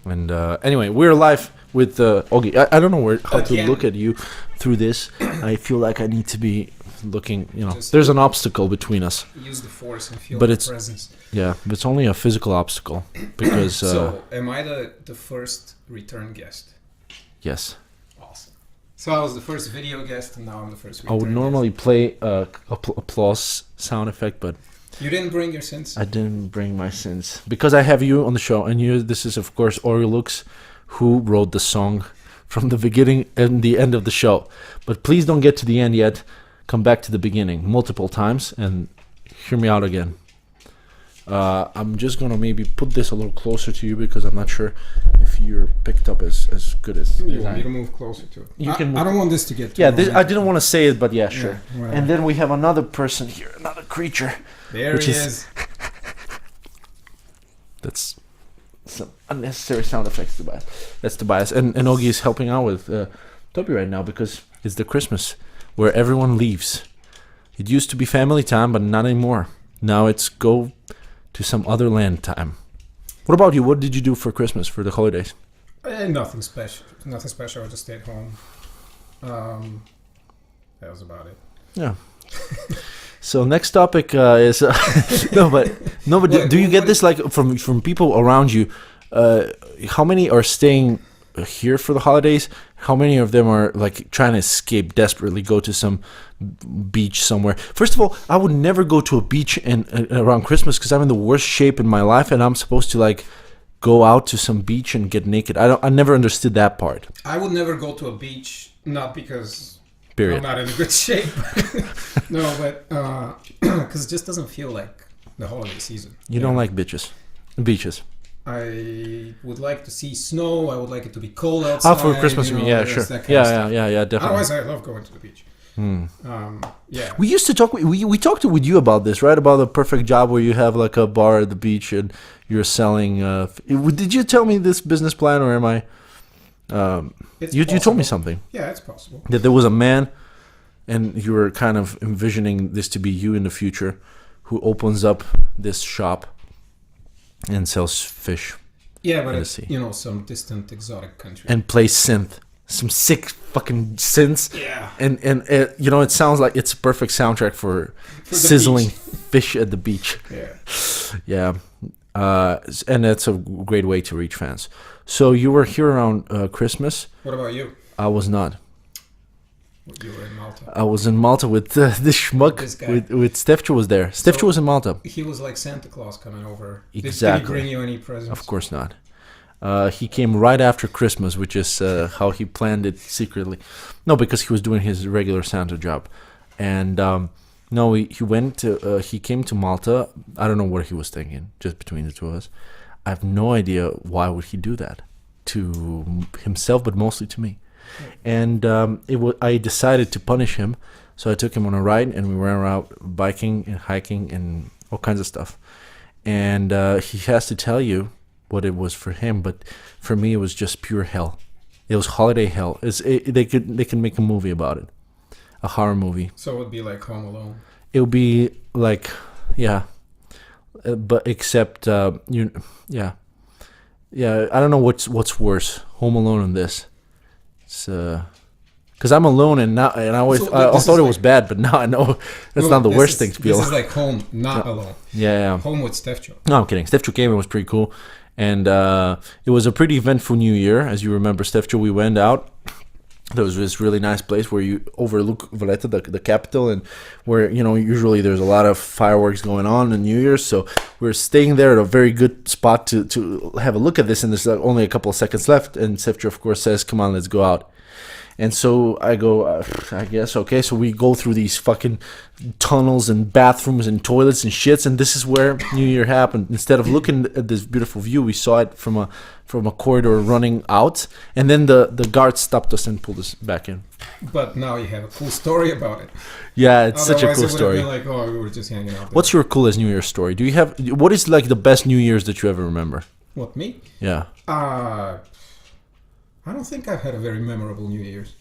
And anyway, we're live with Oggy. I don't know how to look at you through this. I feel like I need to be looking. Just there's an obstacle between us. Use the force and feel But the presence. Yeah, but it's only a physical obstacle because. So, am I the first return guest? Yes. Awesome. So I was the first video guest, and now I'm the first return I would normally play applause sound effect, but. You didn't bring your sins? I didn't bring my sins. Because I have you on the show, and this is, of course, Orilux, who wrote the song from the beginning and the end of the show. But please don't get to the end yet. Come back to the beginning multiple times and hear me out again. I'm just going to maybe put this a little closer to you because I'm not sure if you're picked up as good as You want me to move closer to it? I don't want this to get too long. I didn't want to say it, but yeah, sure. Yeah, and then we have another person here, another creature. There he is. That's some unnecessary sound effects, Tobias. That's Tobias. And Oggy is helping out with Toby right now because it's the Christmas where everyone leaves. It used to be family time, but not anymore. Now it's go to some other land time. What about you? What did you do for Christmas, for the holidays? Nothing special. Nothing special. I just stayed home. That was about it. Yeah. So next topic is but do you get this like from people around you? How many are staying here for the holidays? How many of them are like trying to escape desperately, go to some beach somewhere? First of all, I would never go to a beach around Christmas because I'm in the worst shape in my life, and I'm supposed to like go out to some beach and get naked. I never understood that part. I would never go to a beach, not because. Period. I'm not in good shape. No, but because it just doesn't feel like the holiday season. You don't like beaches. I would like to see snow. I would like it to be cold outside. For Christmas, yeah, sure. Yeah, definitely. Otherwise, I love going to the beach. Yeah. We used to talk. We talked with you about this, right? About the perfect job where you have like a bar at the beach and you're selling. Did you tell me this business plan, or am I? You told me something. Yeah, it's possible. That there was a man, and you were kind of envisioning this to be you in the future, who opens up this shop and sells fish. Yeah, but it's, some distant exotic country. And plays synth. Some sick fucking synths. Yeah. And it sounds like it's a perfect soundtrack for sizzling fish at the beach. Yeah. Yeah. And that's a great way to reach fans. So you were here around Christmas. What about you? I was not. You were in Malta. I was in Malta with this schmuck. With Stefcho was there. Stefcho was in Malta. He was like Santa Claus coming over. Exactly. Did he bring you any presents? Of course not. He came right after Christmas, which is how he planned it secretly. No, because he was doing his regular Santa job. And no, he came to Malta. I don't know what he was thinking, just between the two of us. I have no idea why would he do that to himself, but mostly to me. And I decided to punish him, so I took him on a ride, and we went out biking and hiking and all kinds of stuff. And he has to tell you what it was for him, but for me it was just pure hell. It was holiday hell. They can make a movie about it, a horror movie. So it would be like Home Alone. It would be like, yeah. But except I don't know what's worse, Home Alone and this. It's because I'm alone and I thought it was bad, but now I know that's not the worst thing to be alone. This is like Home, not Alone. Yeah. Home with Stefcho. No, I'm kidding. Stefcho came. It was pretty cool, and it was a pretty eventful New Year, as you remember. Stefcho, we went out. There was this really nice place where you overlook Valletta, the capital, and where usually there's a lot of fireworks going on New Year's. So we're staying there at a very good spot to have a look at this. And there's only a couple of seconds left. And Stefcho, of course, says, "Come on, let's go out." And so I go, I guess, okay. So we go through these fucking tunnels and bathrooms and toilets and shits, and this is where New Year happened. Instead of looking at this beautiful view, we saw it from a corridor running out, and then the guard stopped us and pulled us back in. But now you have a cool story about it. Yeah, it's such a cool story. Been like, we were just hanging out there. What's your coolest New Year's story? What is like the best New Year's that you ever remember? What, me? Yeah. I don't think I've had a very memorable New Year's.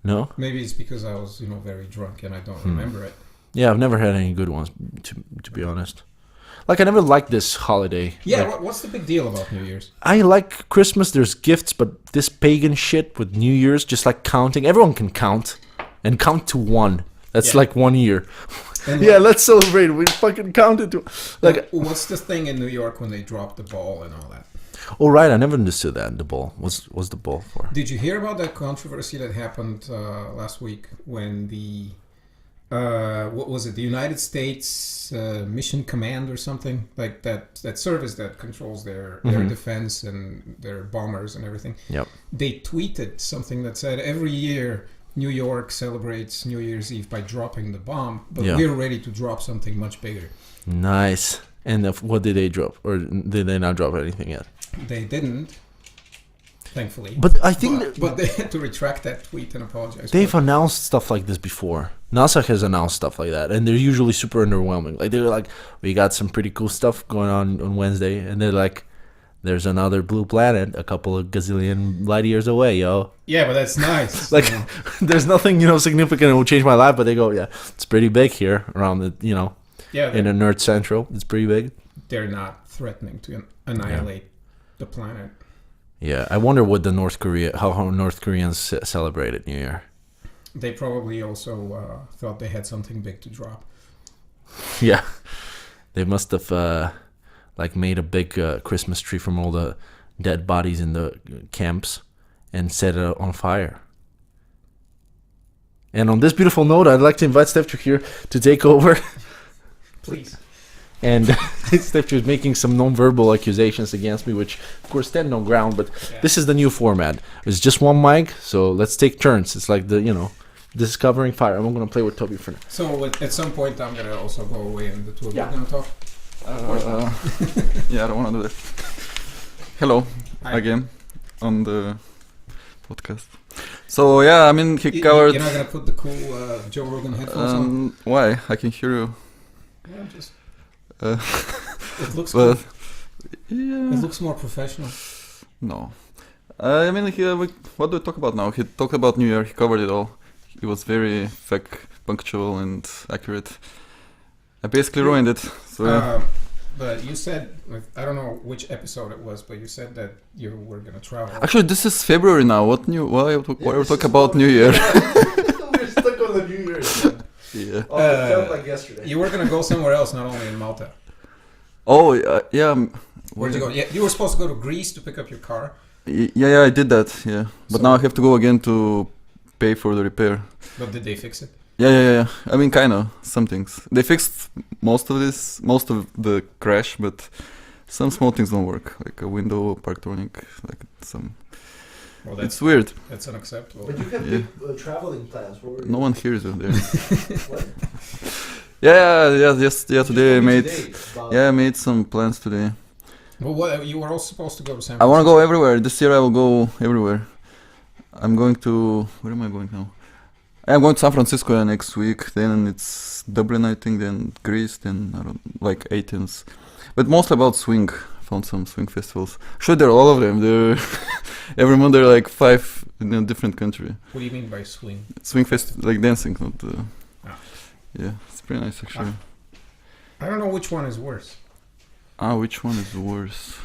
No? Maybe it's because I was, very drunk and I don't remember it. Yeah, I've never had any good ones, to be honest. Like, I never liked this holiday. Yeah, Like, what's the big deal about New Year's? I like Christmas. There's gifts, but this pagan shit with New Year's, just like counting. Everyone can count, and count to one. That's Yeah. like 1 year. And Yeah, let's celebrate. We fucking counted to like. what's the thing in New York when they drop the ball and all that? Oh right, I never understood that. The ball was the ball for? Did you hear about that controversy that happened last week when the what was it? The United States Mission Command or something like that service that controls their defense and their bombers and everything. Yep. They tweeted something that said every year New York celebrates New Year's Eve by dropping the bomb, but Yeah. we're ready to drop something much bigger. Nice. And what did they drop, or did they not drop anything yet? They didn't, thankfully. But I think But they had to retract that tweet and apologize. they've for it. announced stuff like this before. NASA has announced stuff like that, and they're usually super underwhelming. Like they're like, we got some pretty cool stuff going on Wednesday, and they're like, there's another blue planet a couple of gazillion light years away, yo. Yeah, but that's nice. Like, you know. there's nothing significant that will change my life, but they go, yeah, it's pretty big here around the Yeah, in a nerd central. It's pretty big. they're not threatening to annihilate the planet. Yeah, I wonder what how North Koreans celebrated New Year. They probably also thought they had something big to drop. Yeah, they must have like made a big Christmas tree from all the dead bodies in the camps and set it on fire. And on this beautiful note, I'd like to invite Stefcho here to take over. Please. And Stefcho is making some non-verbal accusations against me, which of course stand no ground. But this is the new format. It's just one mic, so let's take turns. It's like discovering fire. I'm going to play with Toby for now. So at some point, I'm gonna also go away, and the two of you Yeah. are gonna talk. Yeah, I don't want to do that. Hello Hi. again on the podcast. So yeah, I mean he covered. You're not gonna put the cool Joe Rogan headphones on? Why? I can hear you. Yeah, just. Uh, It looks cool. but yeah, It looks more professional. no. I mean, what do we talk about now? He talked about New Year. He covered it all. He was very punctual, and accurate. I basically ruined it. So yeah. But you said, I don't know which episode it was, but you said that you were gonna travel. Actually, this is February now. What new? Why are we talking about New Year? We're stuck on the New Year's. Yeah. Oh, it felt like yesterday. You were gonna go somewhere else, not only in Malta. Oh yeah. Where'd you go? Yeah, you were supposed to go to Greece to pick up your car. Yeah, I did that. Yeah, but So- now I have to go again to pay for the repair. But did they fix it? Yeah. I mean, kind of some things. They fixed most of the crash, but some small things don't work, like a window, Parktronic, like some. Well, It's weird. that's unacceptable. But you have Yeah. big traveling plans. What were No one hears you there. What? Yeah. Today I made. About- Yeah, I made some plans today. Well, what you were all supposed to go to San I Francisco. want to go everywhere. This year I will go everywhere. I'm going to. Where am I going now? I'm going to San Francisco next week. Then it's Dublin, I think. Then Greece. Then I don't like Athens. But mostly about swing. Found some swing festivals. Sure, they're all of them. They're every month they're like 5 in a different country. What do you mean by swing? Swing fest like dancing, not. Ah. Yeah, it's pretty nice actually. I don't know which one is worse. Which one is worse?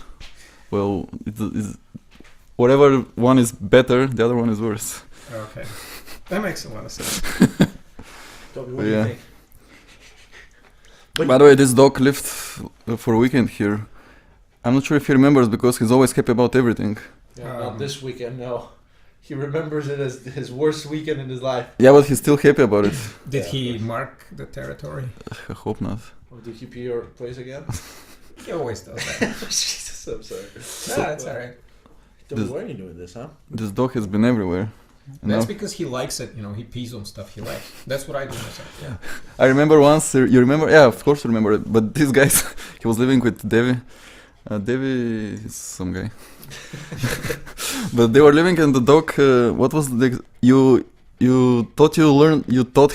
Well, it's whatever one is better, the other one is worse. Okay, that makes a lot of sense. Toby, what Yeah. do you think? But- By the way, this dog lived for a weekend here. I'm not sure if he remembers because he's always happy about everything. Yeah, not this weekend, no. He remembers it as his worst weekend in his life. Yeah, but he's still happy about it. Did Yeah. he mark the territory? I hope not. Oh, did he pee your place again? He always does that. Jesus, I'm sorry. No, that's all right. Toby, This- why are you doing this, huh? This dog has been everywhere. You That's know? because he likes it. You know, he pees on stuff he likes. That's what I do myself. Yeah. I remember once. You remember? Yeah, of course you remember it. But this guy, he was living with Devi. Devi is some guy. But they were living, and the dog. What was the you taught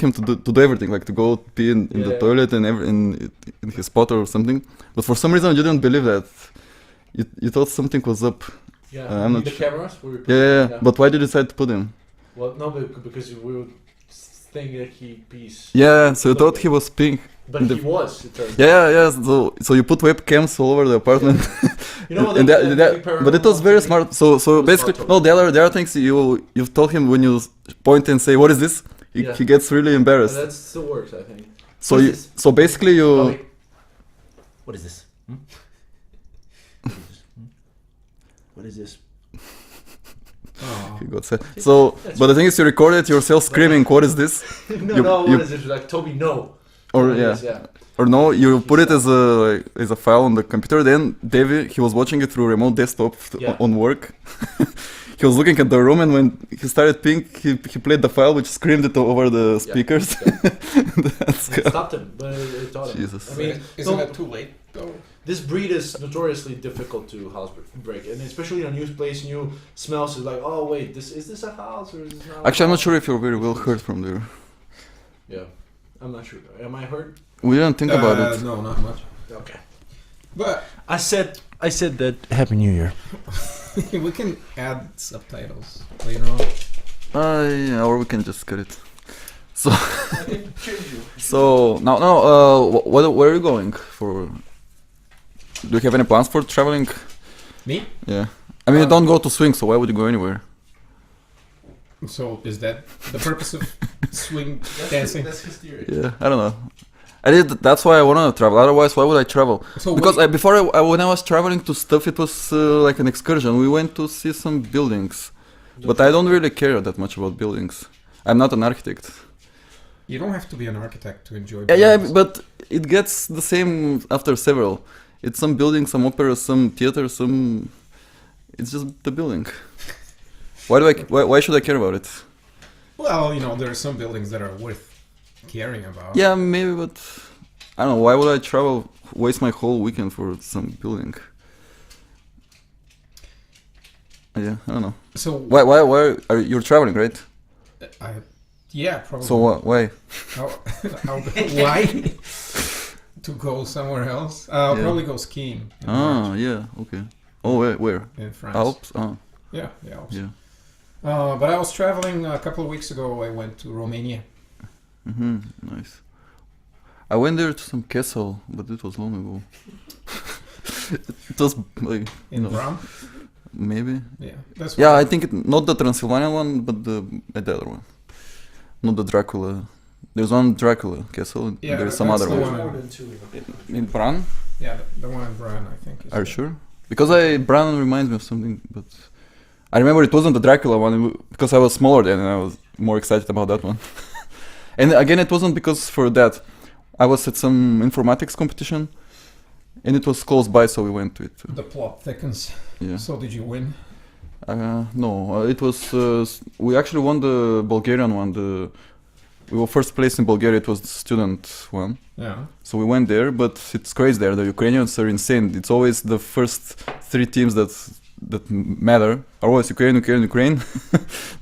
him to do everything, like to go pee in the Yeah. toilet and in his spot or something. But for some reason you didn't believe that. You thought something was up. Yeah, I'm not the sure. cameras? Were we Yeah. putting- But why did you decide to put him? Well, no, because we would think that he pees. Yeah, so you thought he was peeing. But he was. It turns out. Yeah. So you put webcams all over the apartment. You know what? And but it was very smart. So basically, smart the other things you told him when you point and say, "What is this?" He gets really embarrassed. That still works, I think. So basically you. Oh, wait. What is this? What is this? Oh. He got sad. So, but the thing is, you recorded yourself screaming, "What is this?" What is it? Like Toby, no. Or Yes, or no, you put it as a file on the computer. Then Davey, he was watching it through remote desktop on work. He was looking at the room, and when he started ping, he played the file, which screamed it over the speakers. It stopped him, but it taught him. Jesus. I mean, isn't it too late though? This breed is notoriously difficult to house break, and especially in a new place, new smells. Is like, oh wait, is this a house or is this not? Actually, I'm not sure if you're very well heard from there. Yeah, I'm not sure. Am I heard? We didn't think about it. No, not much. Okay. But I said that Happy New Year. we can add subtitles later on. Yeah, or we can just cut it. So, I can change you. so now, where are you going for? Do you have any plans for traveling? Me? Yeah. I mean, you don't go to swing, so why would you go anywhere? So is that the purpose of swing dancing? That's his theory. Yeah, I don't know. That's why I wanna travel. Otherwise, why would I travel? So Because when I was traveling to stuff, it was like an excursion. We went to see some buildings, but I don't really care that much about buildings. I'm not an architect. you don't have to be an architect to enjoy. Yeah, buildings. but it gets the same after several. It's some buildings, some operas, some theater, some. It's just the building. Why should I care about it? Well, there are some buildings that are worth caring about. Yeah, maybe, but I don't know. Why would I waste my whole weekend for some building? Yeah, I don't know. So Why are you're traveling, right? Yeah, probably. So why? Why? To go somewhere else? I'll probably go skiing. In March Yeah, okay. Oh, where? in France. Alps? Yeah, the Alps. Yeah. But I was traveling a couple of weeks ago. I went to Romania. Nice. I went there to some castle, but it was long ago. It was like In Bram? maybe. Yeah, that's. Yeah, I think not the Transylvanian one, but the other one. Not the Dracula. There's one Dracula castle. And Yeah, there's some that's other the one. one. More than two. In Bran? Yeah, the one in Bran, I think. Is Are you sure? Because Bran reminds me of something, but I remember it wasn't the Dracula one because I was smaller then and I was more excited about that one. And again, it wasn't because for that. I was at some informatics competition, and it was close by, so we went to it. The plot thickens. Yeah. So did you win? No, it was. We actually won the Bulgarian one. We were first place in Bulgaria. It was the student one. Yeah. So we went there, but it's crazy there. The Ukrainians are insane. It's always the first three teams that matter are always Ukraine,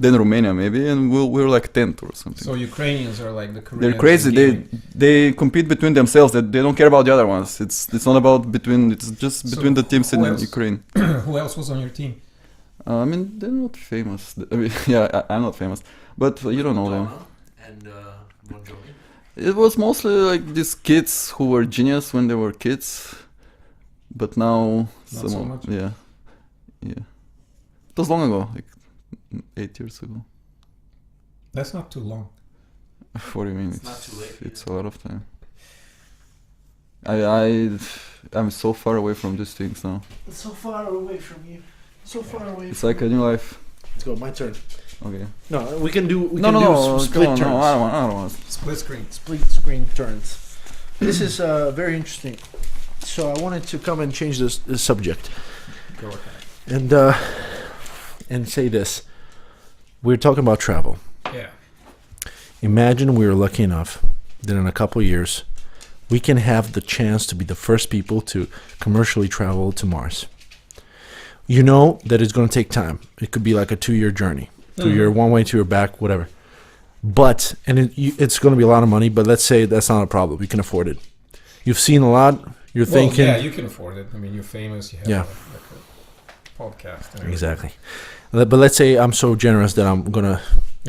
then Romania maybe, and we're like 10th or something. So Ukrainians are like the Koreans. They're crazy. in gaming. They compete between themselves. They don't care about the other ones. It's not about between. It's just So between the teams in who else? Ukraine. Who else was on your team? I mean, they're not famous. I mean, yeah, I'm not famous, but you don't know them. And Bon Jovi. It was mostly like these kids who were genius when they were kids, but now Not so much? Yeah. It was long ago, like 8 years ago. That's not too long. What do you mean? It's not too late, It's a lot of time. I'm so far away from these things now. It's so far away from you. So far away. It's like a new life. Let's go. My turn. Okay. No, we can do. We No, can no, do no. split Come on, turns. no, I don't want. Split screen. Split screen turns. This is very interesting. So I wanted to come and change this subject Go ahead. and say this. We're talking about travel. Yeah. Imagine we are lucky enough that in a couple of years we can have the chance to be the first people to commercially travel to Mars. You know that it's going to take time. It could be like a 2-year journey. 2-year one way, 2-year back, whatever. But, and it's going to be a lot of money, but let's say that's not a problem. We can afford it. You've seen a lot. You're thinking. Yeah, you can afford it. I mean, you're famous. You have like a podcast. And everything. Exactly. But let's say I'm so generous that I'm going to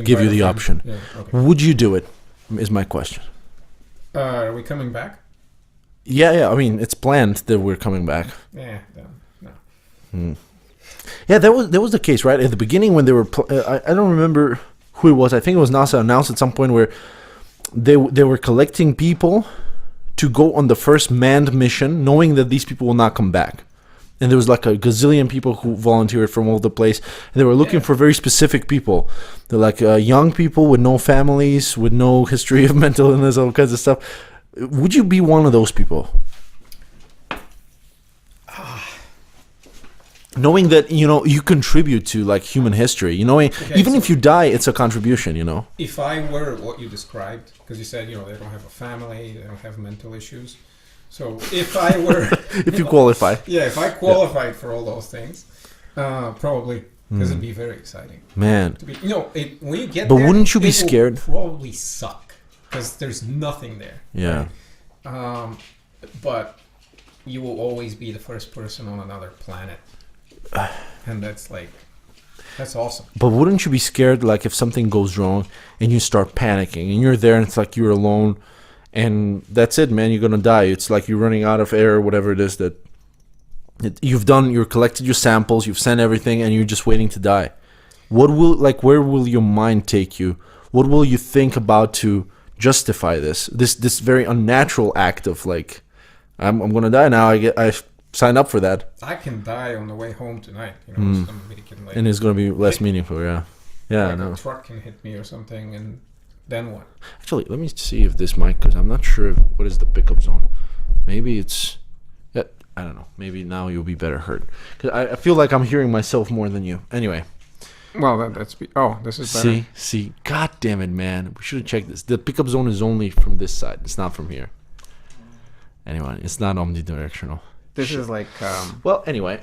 give you the option. Yeah, okay. Would you do it? Is my question. Are we coming back? Yeah. I mean, it's planned that we're coming back. Yeah, no. Yeah, that was the case, right? At the beginning, when they were, I don't remember who it was. I think it was NASA announced at some point where they were collecting people to go on the first manned mission, knowing that these people will not come back. And there was like a gazillion people who volunteered from all over the place. And they were looking for very specific people. They're like young people with no families, with no history of mental illness, all kinds of stuff. Would you be one of those people? Knowing that, you contribute to like human history, even if you die, it's a contribution, If I were what you described, because you said, they don't have a family, they don't have mental issues. So if I were... if you qualify. Yeah, if I qualified for all those things, probably, because it'd be very exciting. Man. To be, when you get but there, wouldn't you be it will scared? Probably suck, because there's nothing there. Yeah. Right? But you will always be the first person on another planet. And that's awesome. But wouldn't you be scared, like, if something goes wrong and you start panicking and you're there and it's like you're alone and that's it, man, you're gonna die. It's like you're running out of air or whatever it is that you've done. You've collected your samples, you've sent everything, and you're just waiting to die. Where will your mind take you? What will you think about to justify this very unnatural act of like, I'm gonna die now. I sign up for that. I can die on the way home tonight. Somebody can, and it's gonna be less meaningful. Yeah. Like I know. a truck can hit me or something, and then what? Actually, let me see if this mic, because I'm not sure what is the pickup zone. Maybe it's, I don't know. Maybe now you'll be better heard. Because I feel like I'm hearing myself more than you. Anyway. Well, this is better. See. God damn it, man. We should have checked this. The pickup zone is only from this side. It's not from here. Anyway, it's not omnidirectional. This is like... well, anyway.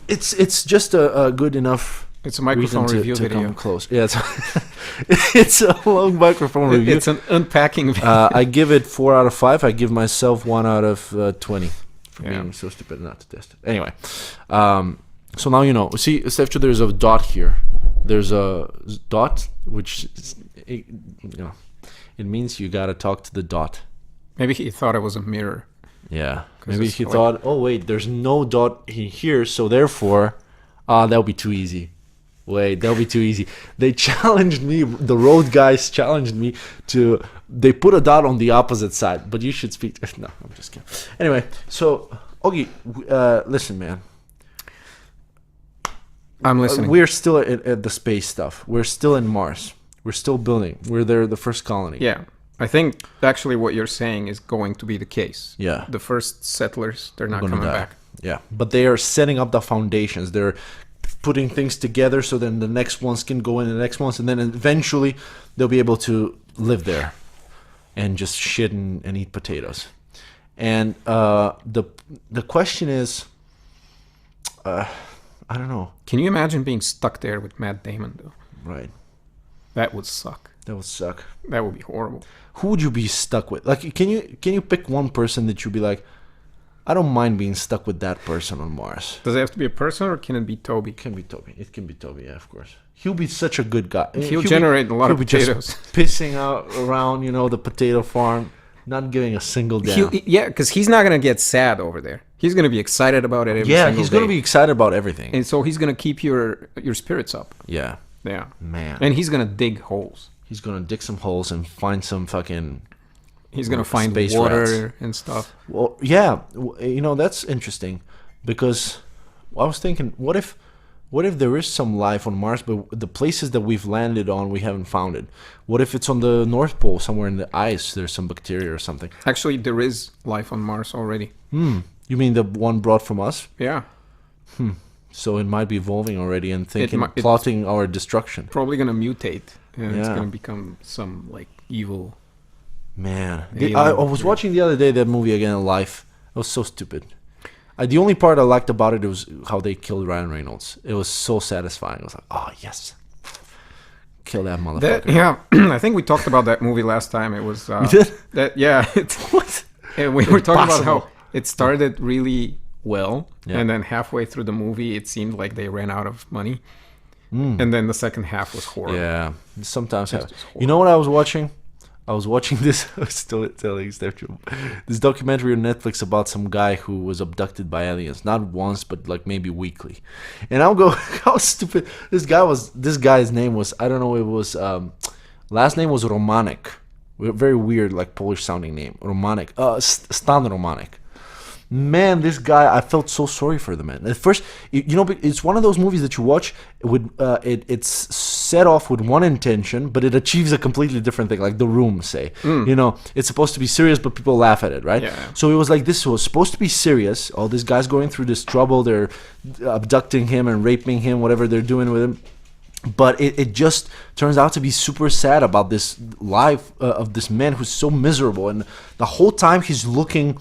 It's just a good enough... It's a microphone review to video. Come close. Yeah, it's a long microphone review. It's an unpacking video. I give it 4 out of 5. I give myself 1 out of 20 for being so stupid not to test it. Anyway, so now you know. See, Stefcho, there's a dot here. There's a dot, which it means you gotta talk to the dot. Maybe he thought it was a mirror. Yeah. Maybe he thought, oh wait, there's no dot here, so therefore, that'll be too easy. Wait, that'll be too easy. They challenged me. The road guys challenged me to. They put a dot on the opposite side, but you should speak. No, I'm just kidding. Anyway, so Oggy, listen, man. I'm listening. We're still at the space stuff. We're still in Mars. We're still building. We're there, the first colony. Yeah, I think actually what you're saying is going to be the case. Yeah, the first settlers, they're not coming back. Yeah, but they are setting up the foundations. They're putting things together so then the next ones can go in the next ones, and then eventually they'll be able to live there and just shit and eat potatoes. And the question is, I don't know. Can you imagine being stuck there with Matt Damon though? Right. That would suck. That would suck. That would be horrible. Who would you be stuck with? Like, can you pick one person that you'd be like, I don't mind being stuck with that person on Mars? Does it have to be a person, or can it be Toby? It can be Toby. It can be Toby, yeah, of course. He'll be such a good guy. He'll generate a lot of potatoes. Just pissing out around, the potato farm, not giving a single damn. Because he's not going to get sad over there. He's going to be excited about it every single day. Yeah, he's going to be excited about everything. And so he's going to keep your spirits up. Yeah. Yeah. Man. And he's going to dig holes. He's going to dig some holes and find some fucking... He's going to find space water rats and stuff. Well, yeah. That's interesting. Because I was thinking, what if there is some life on Mars, but the places that we've landed on, we haven't found it? What if it's on the North Pole, somewhere in the ice, there's some bacteria or something? Actually, there is life on Mars already. You mean the one brought from us? Yeah. So it might be evolving already and plotting our destruction. Probably going to mutate. And it's going to become some, evil... Man. I was watching the other day that movie again, Life. It was so stupid. The only part I liked about it was how they killed Ryan Reynolds. It was so satisfying. I was like, oh, yes. Kill that motherfucker. I think we talked about that movie last time. It was... we did? What? We were talking about how it started really well, and then halfway through the movie, it seemed like they ran out of money. And then the second half was horrible. Yeah. Sometimes. You know what I was watching? I was watching this. I was still telling Stefcho this documentary on Netflix about some guy who was abducted by aliens, not once, but like maybe weekly. And I'll go, how stupid this guy was. This guy's name was, I don't know. It was last name was Romanek, very weird, like Polish sounding name, Romanek, Stan Romanek. Man, this guy, I felt so sorry for the man. At first, it's one of those movies that you watch with it's set off with one intention, but it achieves a completely different thing. Like The Room, say, it's supposed to be serious, but people laugh at it, right? Yeah. So it was like this was supposed to be serious. Oh, this guy's going through this trouble. They're abducting him and raping him, whatever they're doing with him. But it just turns out to be super sad about this life of this man who's so miserable, and the whole time he's looking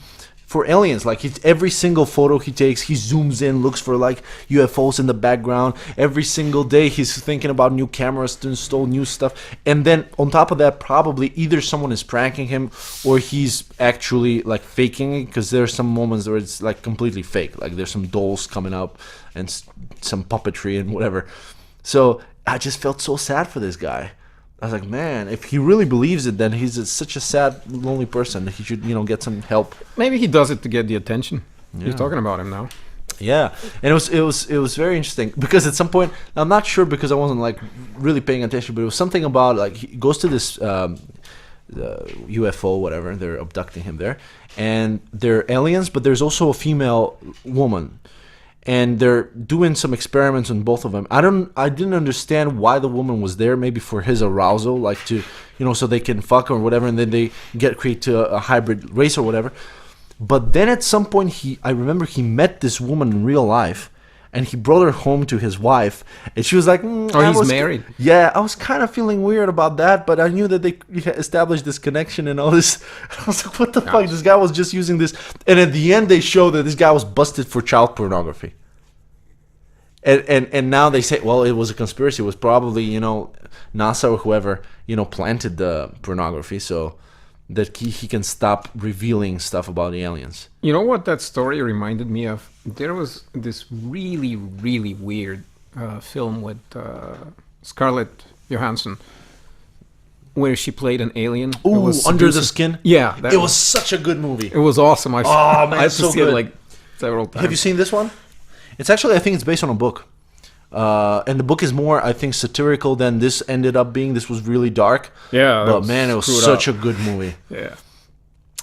for aliens. Like every single photo he takes, he zooms in, looks for like UFOs in the background. Every single day he's thinking about new cameras to install new stuff. And then on top of that, probably either someone is pranking him or he's actually like faking it, because there's some moments where it's like completely fake. Like there's some dolls coming up and some puppetry and whatever. So I just felt so sad for this guy. I was like, man, if he really believes it, then he's such a sad, lonely person. He should, get some help. Maybe he does it to get the attention. Yeah. You're talking about him now. Yeah, and it was very interesting because at some point, I'm not sure because I wasn't like really paying attention, but it was something about like he goes to this UFO, whatever. They're abducting him there, and they're aliens, but there's also a female woman. And they're doing some experiments on both of them. I didn't understand why the woman was there. Maybe for his arousal, like to, so they can fuck or whatever, and then they create a hybrid race or whatever. But then at some point, I remember he met this woman in real life, and he brought her home to his wife, and she was like, he's married. Yeah, I was kind of feeling weird about that, but I knew that they established this connection and all this. I was like, what the fuck? This guy was just using this. And at the end, they show that this guy was busted for child pornography. And now they say, well, it was a conspiracy. It was probably, NASA or whoever, planted the pornography so that he can stop revealing stuff about the aliens. You know what that story reminded me of? There was this really, really weird film with Scarlett Johansson where she played an alien. Ooh, Under the Skin? Yeah. It was such a good movie. It was awesome. I had to so see good. it like several times. Have you seen this one? It's actually, I think it's based on a book. And the book is more, I think, satirical than this ended up being. This was really dark. Yeah. But man, it was such a good movie. Yeah.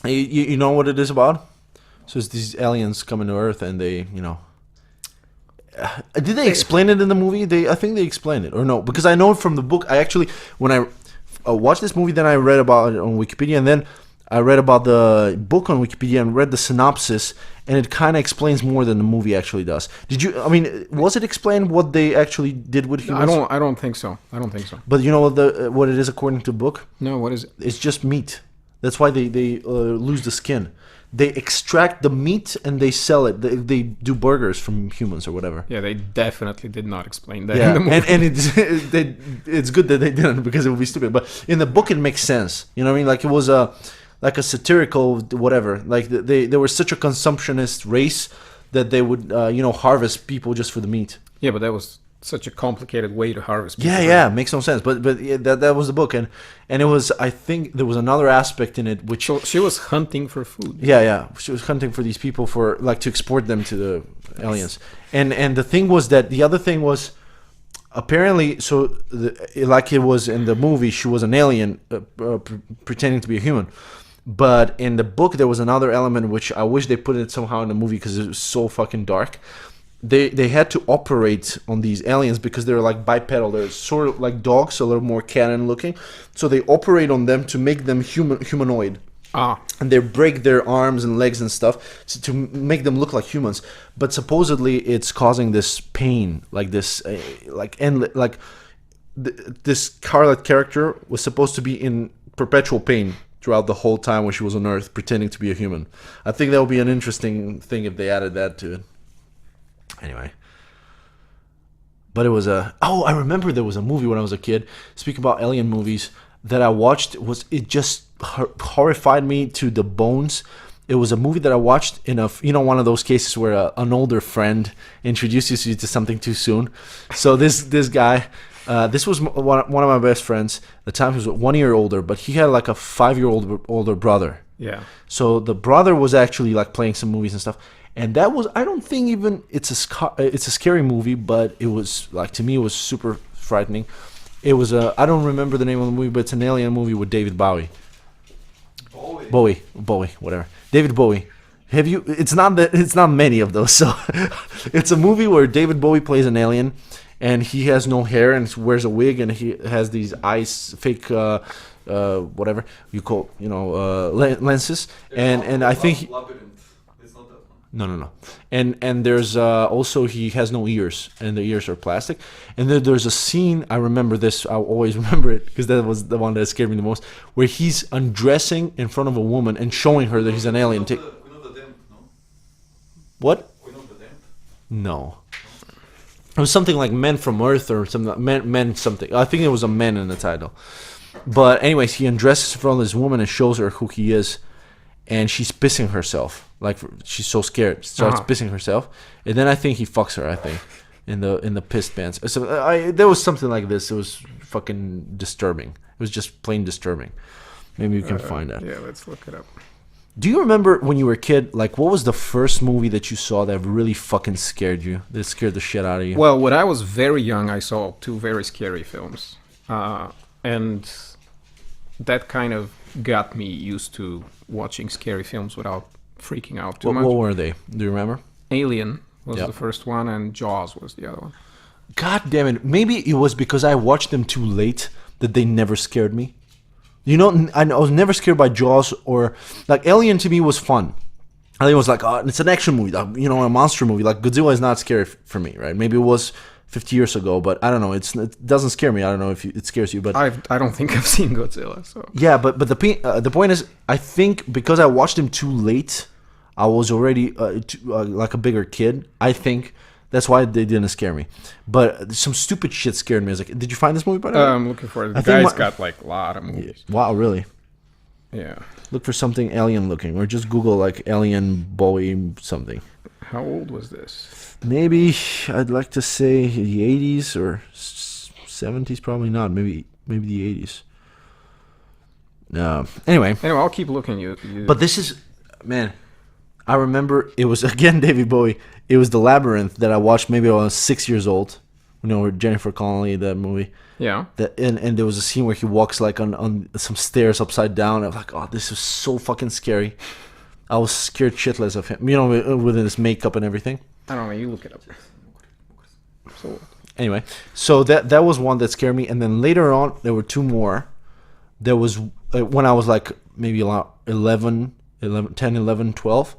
You know what it is about? So it's these aliens coming to Earth and they, Did they explain it in the movie? I think they explained it. Or no? Because I know from the book, when I watched this movie, then I read about it on Wikipedia, and then I read about the book on Wikipedia and read the synopsis, and it kind of explains more than the movie actually does. Was it explained what they actually did with humans? I don't think so. But you know what it is according to the book? No, what is it? It's just meat. That's why they lose the skin. They extract the meat and they sell it. They do burgers from humans or whatever. Yeah, they definitely did not explain that Yeah, in the movie. and it's good that they didn't, because it would be stupid. But in the book, it makes sense. You know what I mean? Like it was a satirical whatever. Like they were such a consumptionist race that they would harvest people just for the meat. Yeah, but that was such a complicated way to harvest people. Yeah, makes no sense. But yeah, that was the book, and it was, I think there was another aspect in it which. So she was hunting for food. Yeah, she was hunting for these people for like to export them to the aliens, and the thing was that the other thing was. Apparently, like it was in the movie, she was an alien pretending to be a human. But in the book, there was another element which I wish they put it somehow in the movie because it was so fucking dark. They had to operate on these aliens because they're like bipedal. They're sort of like dogs, a little more canine looking. So they operate on them to make them humanoid. And they break their arms and legs and stuff to make them look like humans. But supposedly it's causing this pain, like this, this Scarlet character was supposed to be in perpetual pain throughout the whole time when she was on Earth, pretending to be a human. I think that would be an interesting thing if they added that to it. Anyway. But it was I remember there was a movie when I was a kid, speaking about alien movies, that I watched. It just horrified me to the bones. It was a movie that I watched in one of those cases where an older friend introduces you to something too soon. So this guy, This was one of my best friends. At the time, he was 1 year older, but he had like a 5-year-old older brother. Yeah. So the brother was actually like playing some movies and stuff, and that was, I don't think even it's a scary movie, but it was like, to me it was super frightening. It was I don't remember the name of the movie, but it's an alien movie with David Bowie. Bowie, whatever. David Bowie. Have you? It's not many of those. So it's a movie where David Bowie plays an alien, and he has no hair and wears a wig, and he has these eyes, fake, whatever you call, lenses, and I think. It's not that one. No. And there's also, he has no ears, and the ears are plastic. And then there's a scene, I remember this, I'll always remember it, because that was the one that scared me the most, where he's undressing in front of a woman and showing her that he's an alien. We know the damp, no? What? We know the damp. No. It was something like Men from Earth or something, men something. I think it was a man in the title. But anyways, he undresses in front of this woman and shows her who he is. And she's pissing herself, like she's so scared, starts pissing herself, and then I think he fucks her. I think in the pissed pants. So there was something like this. It was fucking disturbing. It was just plain disturbing. Maybe you can find that. Yeah, let's look it up. Do you remember when you were a kid? Like, what was the first movie that you saw that really fucking scared you? That scared the shit out of you? Well, when I was very young, I saw 2 very scary films, and that kind of got me used to watching scary films without freaking out too much. What were they? Do you remember? Alien was the first one, and Jaws was the other one. God damn it. Maybe it was because I watched them too late that they never scared me. You know, I was never scared by Jaws, or like Alien to me was fun. Alien was like, oh, it's an action movie, a monster movie. Like Godzilla is not scary for me, right? Maybe it was 50 years ago, but I don't know. It doesn't scare me. I don't know if it scares you, but I don't think I've seen Godzilla. So yeah, but the point is, I think because I watched him too late, I was already like a bigger kid. I think that's why they didn't scare me. But some stupid shit scared me. I was like, did you find this movie? By the way? I'm looking for it. The guy's got like a lot of movies. Wow, really? Yeah. Look for something alien looking, or just Google like alien Bowie something. How old was this? Maybe I'd like to say the 80s or 70s. Probably not. Maybe the 80s. Anyway, I'll keep looking. You. But this is, man, I remember it was again David Bowie. It was The Labyrinth that I watched maybe when I was 6 years old. With Jennifer Connelly, that movie. Yeah. And there was a scene where he walks like on some stairs upside down. I was like, oh, this is so fucking scary. I was scared shitless of him. With his makeup and everything. I don't know. You look it up. So anyway, so that was one that scared me, and then later on there were 2 more. There was when I was like maybe 11, 10, 11, 12.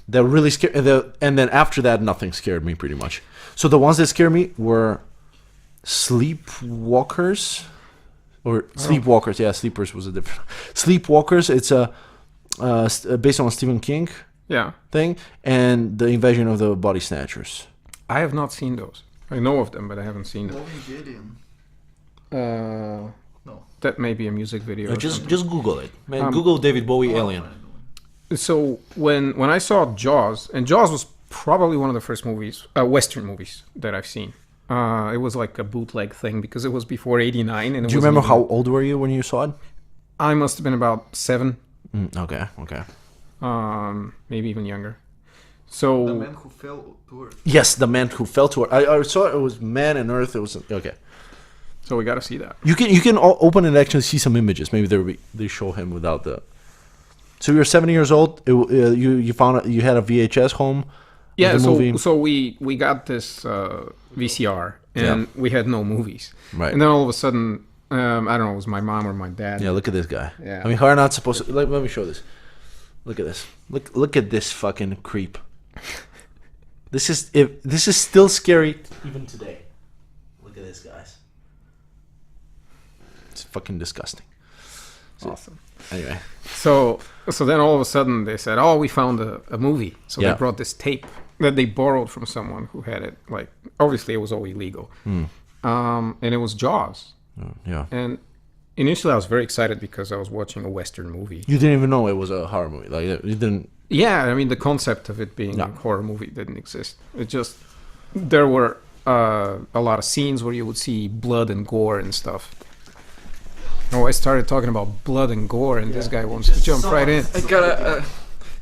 That really scared, and then after that nothing scared me pretty much. So the ones that scared me were Sleepwalkers, or Sleepwalkers. Yeah, Sleepers was a different. Sleepwalkers. It's based on a Stephen King thing, and The Invasion of the Body Snatchers. I have not seen those. I know of them, but I haven't seen them. No. That may be a music video. Just Google it, man. Google David Bowie Alien. So when I saw Jaws, and Jaws was probably one of the first movies, Western movies that I've seen. It was like a bootleg thing because it was before '89. And do you remember how old were you when you saw it? I must have been about 7. Okay. Maybe even younger. So The Man Who Fell to Earth. Yes, The Man Who Fell to Earth. I saw it was Man and Earth. It was okay. So we got to see that. You can open and actually see some images. Maybe they show him without the. So you're 7 years old. You found you had a VHS home. Yeah. The movie. So we got this VCR and we had no movies. Right. And then all of a sudden, I don't know, it was my mom or my dad. Yeah. Look at this guy. Yeah. I mean, how are not supposed to? Let me show this. Look at this. Look at this fucking creep. This is still scary even today. Look at this, guys. It's fucking disgusting. Awesome. Anyway. So then all of a sudden they said, "Oh, we found a movie." So they brought this tape that they borrowed from someone who had it. Like, obviously it was all illegal. And it was Jaws. Yeah. And initially I was very excited because I was watching a Western movie. You didn't even know it was a horror movie. Like, you didn't. Yeah, I mean the concept of it being a horror movie didn't exist. It just there were a lot of scenes where you would see blood and gore and stuff. Oh, I started talking about blood and gore, and this guy wants to jump right in. I gotta.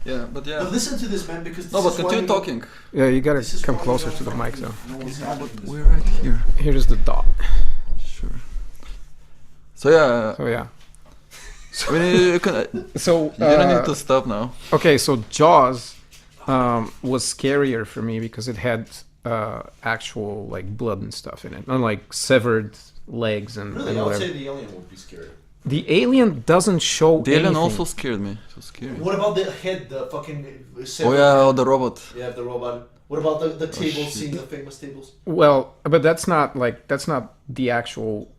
Yeah, but yeah. But listen to this, man, because this No, but is why continue we- talking. Yeah, you gotta this is come why we closer don't to the mic, fucking- though. no one's happening. We're right here. Here's the dot. Sure. So yeah, So yeah. I mean, you can. So You don't need to stop now. okay, so Jaws was scarier for me because it had actual like blood and stuff in it, unlike severed legs and, Really, and I would whatever. say the alien would be scary. The alien doesn't show The alien anything. also scared me. So scary. What about the head, the fucking... Oh yeah, the robot. Yeah, the robot. What about the tables, seeing the famous tables? Well, but that's not the actual.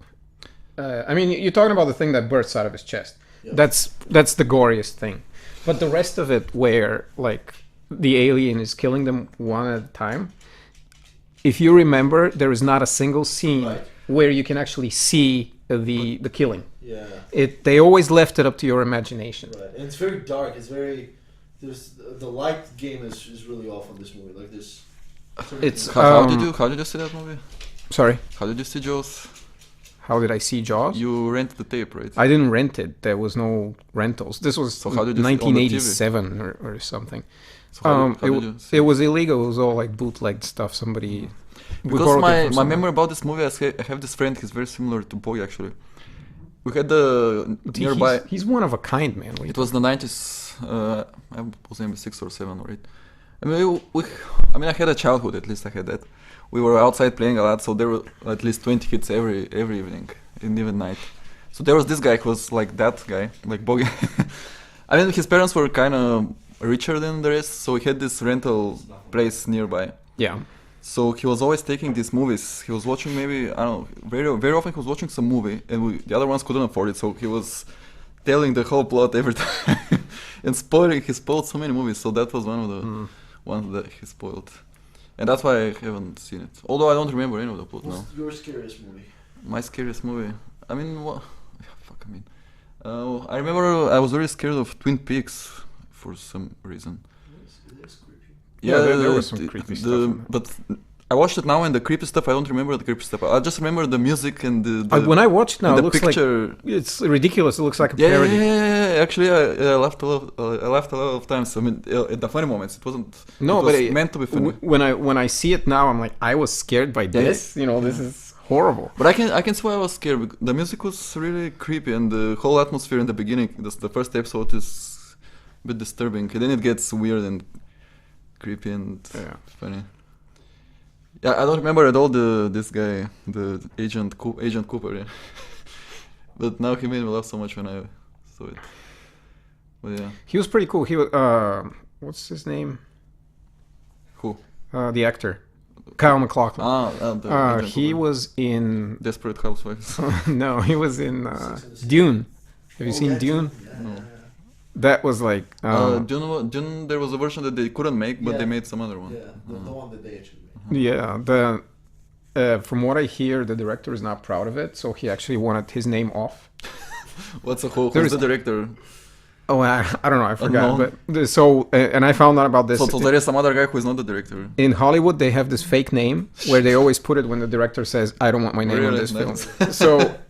I mean, you're talking about the thing that bursts out of his chest. Yeah. That's the goriest thing. But the rest of it, where like the alien is killing them one at a time. If you remember, there is not a single scene Right. where you can actually see the killing. Yeah, They always left it up to your imagination. right. And it's very dark. It's very... There's the light game is really off on this movie. Like this... It's How did you see that movie? Sorry. How did you see Jaws? How did I see Jaws? You rented the tape, right? I didn't rent it. There was no rentals. This was So how did you see it on the TV? 1987 or something. So how did you see It was illegal. It was all like bootlegged stuff. Somebody we Because borrowed it my from someone. memory about this movie, I have this friend. He's very similar to Bogi actually. We had the nearby. He's one of a kind, man. What do you It was the 90s. I was maybe 6 or 7 or 8. I mean, I had a childhood. At least I had that. We were outside playing a lot, so there were at least 20 kids every evening, and even night. So there was this guy who was like that guy, like Bogi. I mean, his parents were kind of richer than the rest, so he had this rental place nearby. Yeah. So he was always taking these movies. He was watching maybe, I don't know, very often he was watching some movie, and the other ones couldn't afford it, so he was telling the whole plot every time and spoiling. He spoiled so many movies, so that was one of the ones that he spoiled, and that's why I haven't seen it. Although I don't remember any of the plot now. What's your scariest movie? My scariest movie. I mean, what? Fuck. I mean, I remember I was very scared of Twin Peaks for some reason. It is creepy. Yeah, there was some creepy stuff in it. But I watched it now, and the creepy stuff, I don't remember the creepy stuff. I just remember the music and the When I watch it now, and it the looks picture. like it's ridiculous. It looks like a Yeah, parody. Actually, I laughed I laughed a lot of times. I mean, at the funny moments, it wasn't. No, it was but meant to be funny. When I see it now, I'm like, I was scared by this. You know, this is horrible. But I can see why I was scared. The music was really creepy, and the whole atmosphere in the beginning, the first episode is a bit disturbing, and then it gets weird and creepy and funny. Yeah, I don't remember at all this guy, the Agent Cooper. Yeah. But now he made me laugh so much when I saw it. But yeah, He was pretty cool. He was what's his name? who? The actor, Kyle MacLachlan. The Agent He Cooper. was in Desperate Housewives. no, he was in Dune. Have you seen Dune? No. That was like Dune, there was a version that they couldn't make, but Yeah. they made some other one. Yeah, the one that they actually made. yeah. From what I hear, the director is not proud of it, so he actually wanted his name off. What's who's There's- the director? Oh, I don't know, I forgot. Unknown. But and I found out about this. So there is some other guy who is not the director. In Hollywood, they have this fake name where they always put it when the director says, "I don't want my name on Really? this film." Nice.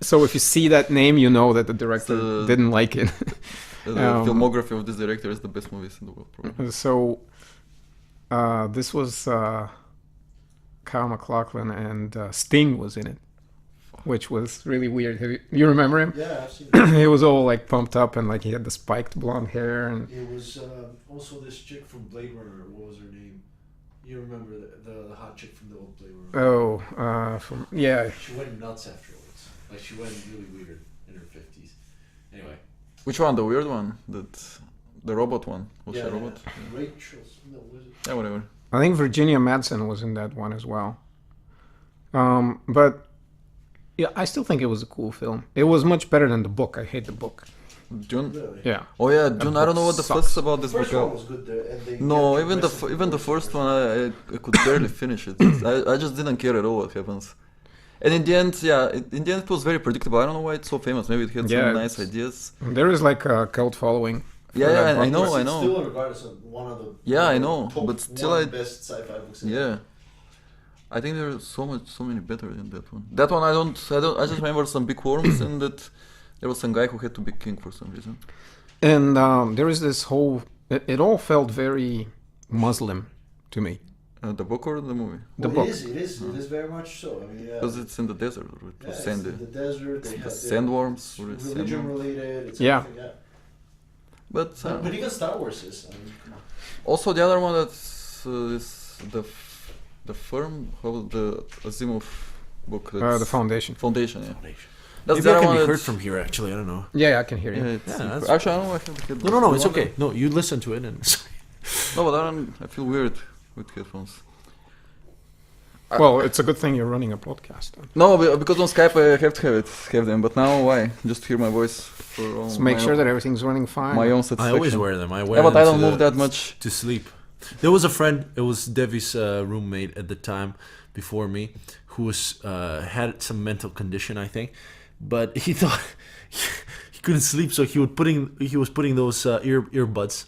So if you see that name, you know that the director So- didn't like it. The Um, filmography of this director is the best movies in the world, probably. So this was Kyle MacLachlan, and Sting was in it, which was really weird. You remember him? Yeah, I've seen it. He was all like pumped up, and like he had the spiked blonde hair, and It was also this chick from Blade Runner. What was her name? You remember the hot chick from the old Blade Runner? yeah. She went nuts afterwards. Like she went really weird in her 50s. Anyway. Which one? The weird one? The robot one? Was she a robot? Rachel. No, was it? Yeah, whatever. I think Virginia Madsen was in that one as well. But yeah, I still think it was a cool film. It was much better than the book. I hate the book. Dune? Really? Yeah. Oh yeah, Dune. I don't know what the Sucks. fuss about this First book. one was good there, and they No, they even progressed even the first one, I could barely finish it. I just didn't care at all what happens. And in the end, it was very predictable. I don't know why it's so famous. Maybe it had Yeah, some nice it's- ideas. There is like a cult following. for Yeah, that I book. know, It's I know. Still regarded as one of the Yeah, I know, top but still one I- best sci-fi books. Ever. Yeah. I think there are so many better than that one. That one I just remember some big worms and that there was some guy who had to be king for some reason. And there is this whole. It all felt very Muslim to me. The book or the movie? The Well, book. It is very much so. I mean, yeah. Because it's in the desert. It Yeah, was it's sandy. in the desert. They have Sandworms. it's Or it's religion sandworms. related. It's Yeah. everything, yeah. But But even Star Wars is. I mean, come on. also the other one that's is the firm, how the Asimov book. The Foundation. Foundation, yeah. That's Maybe the I other can one be heard that's- from here. Actually, I don't know. Yeah, I can hear you. Yeah, it's Yeah, that's- actually I don't know. I have the headphones. No, it's You okay. want No, you listen to it and. No, but I feel weird with headphones. Well, it's a good thing you're running a podcast. Then. No, because on Skype I have to have them. But now why? Just hear my voice for all So make my sure own, that everything's running fine. my own I satisfaction. always wear them. I wear Yeah, but them I don't to move that much. to sleep. There was a friend. It was Devi's roommate at the time before me, who was had some mental condition, I think, but he thought he couldn't sleep, so he was putting those earbuds,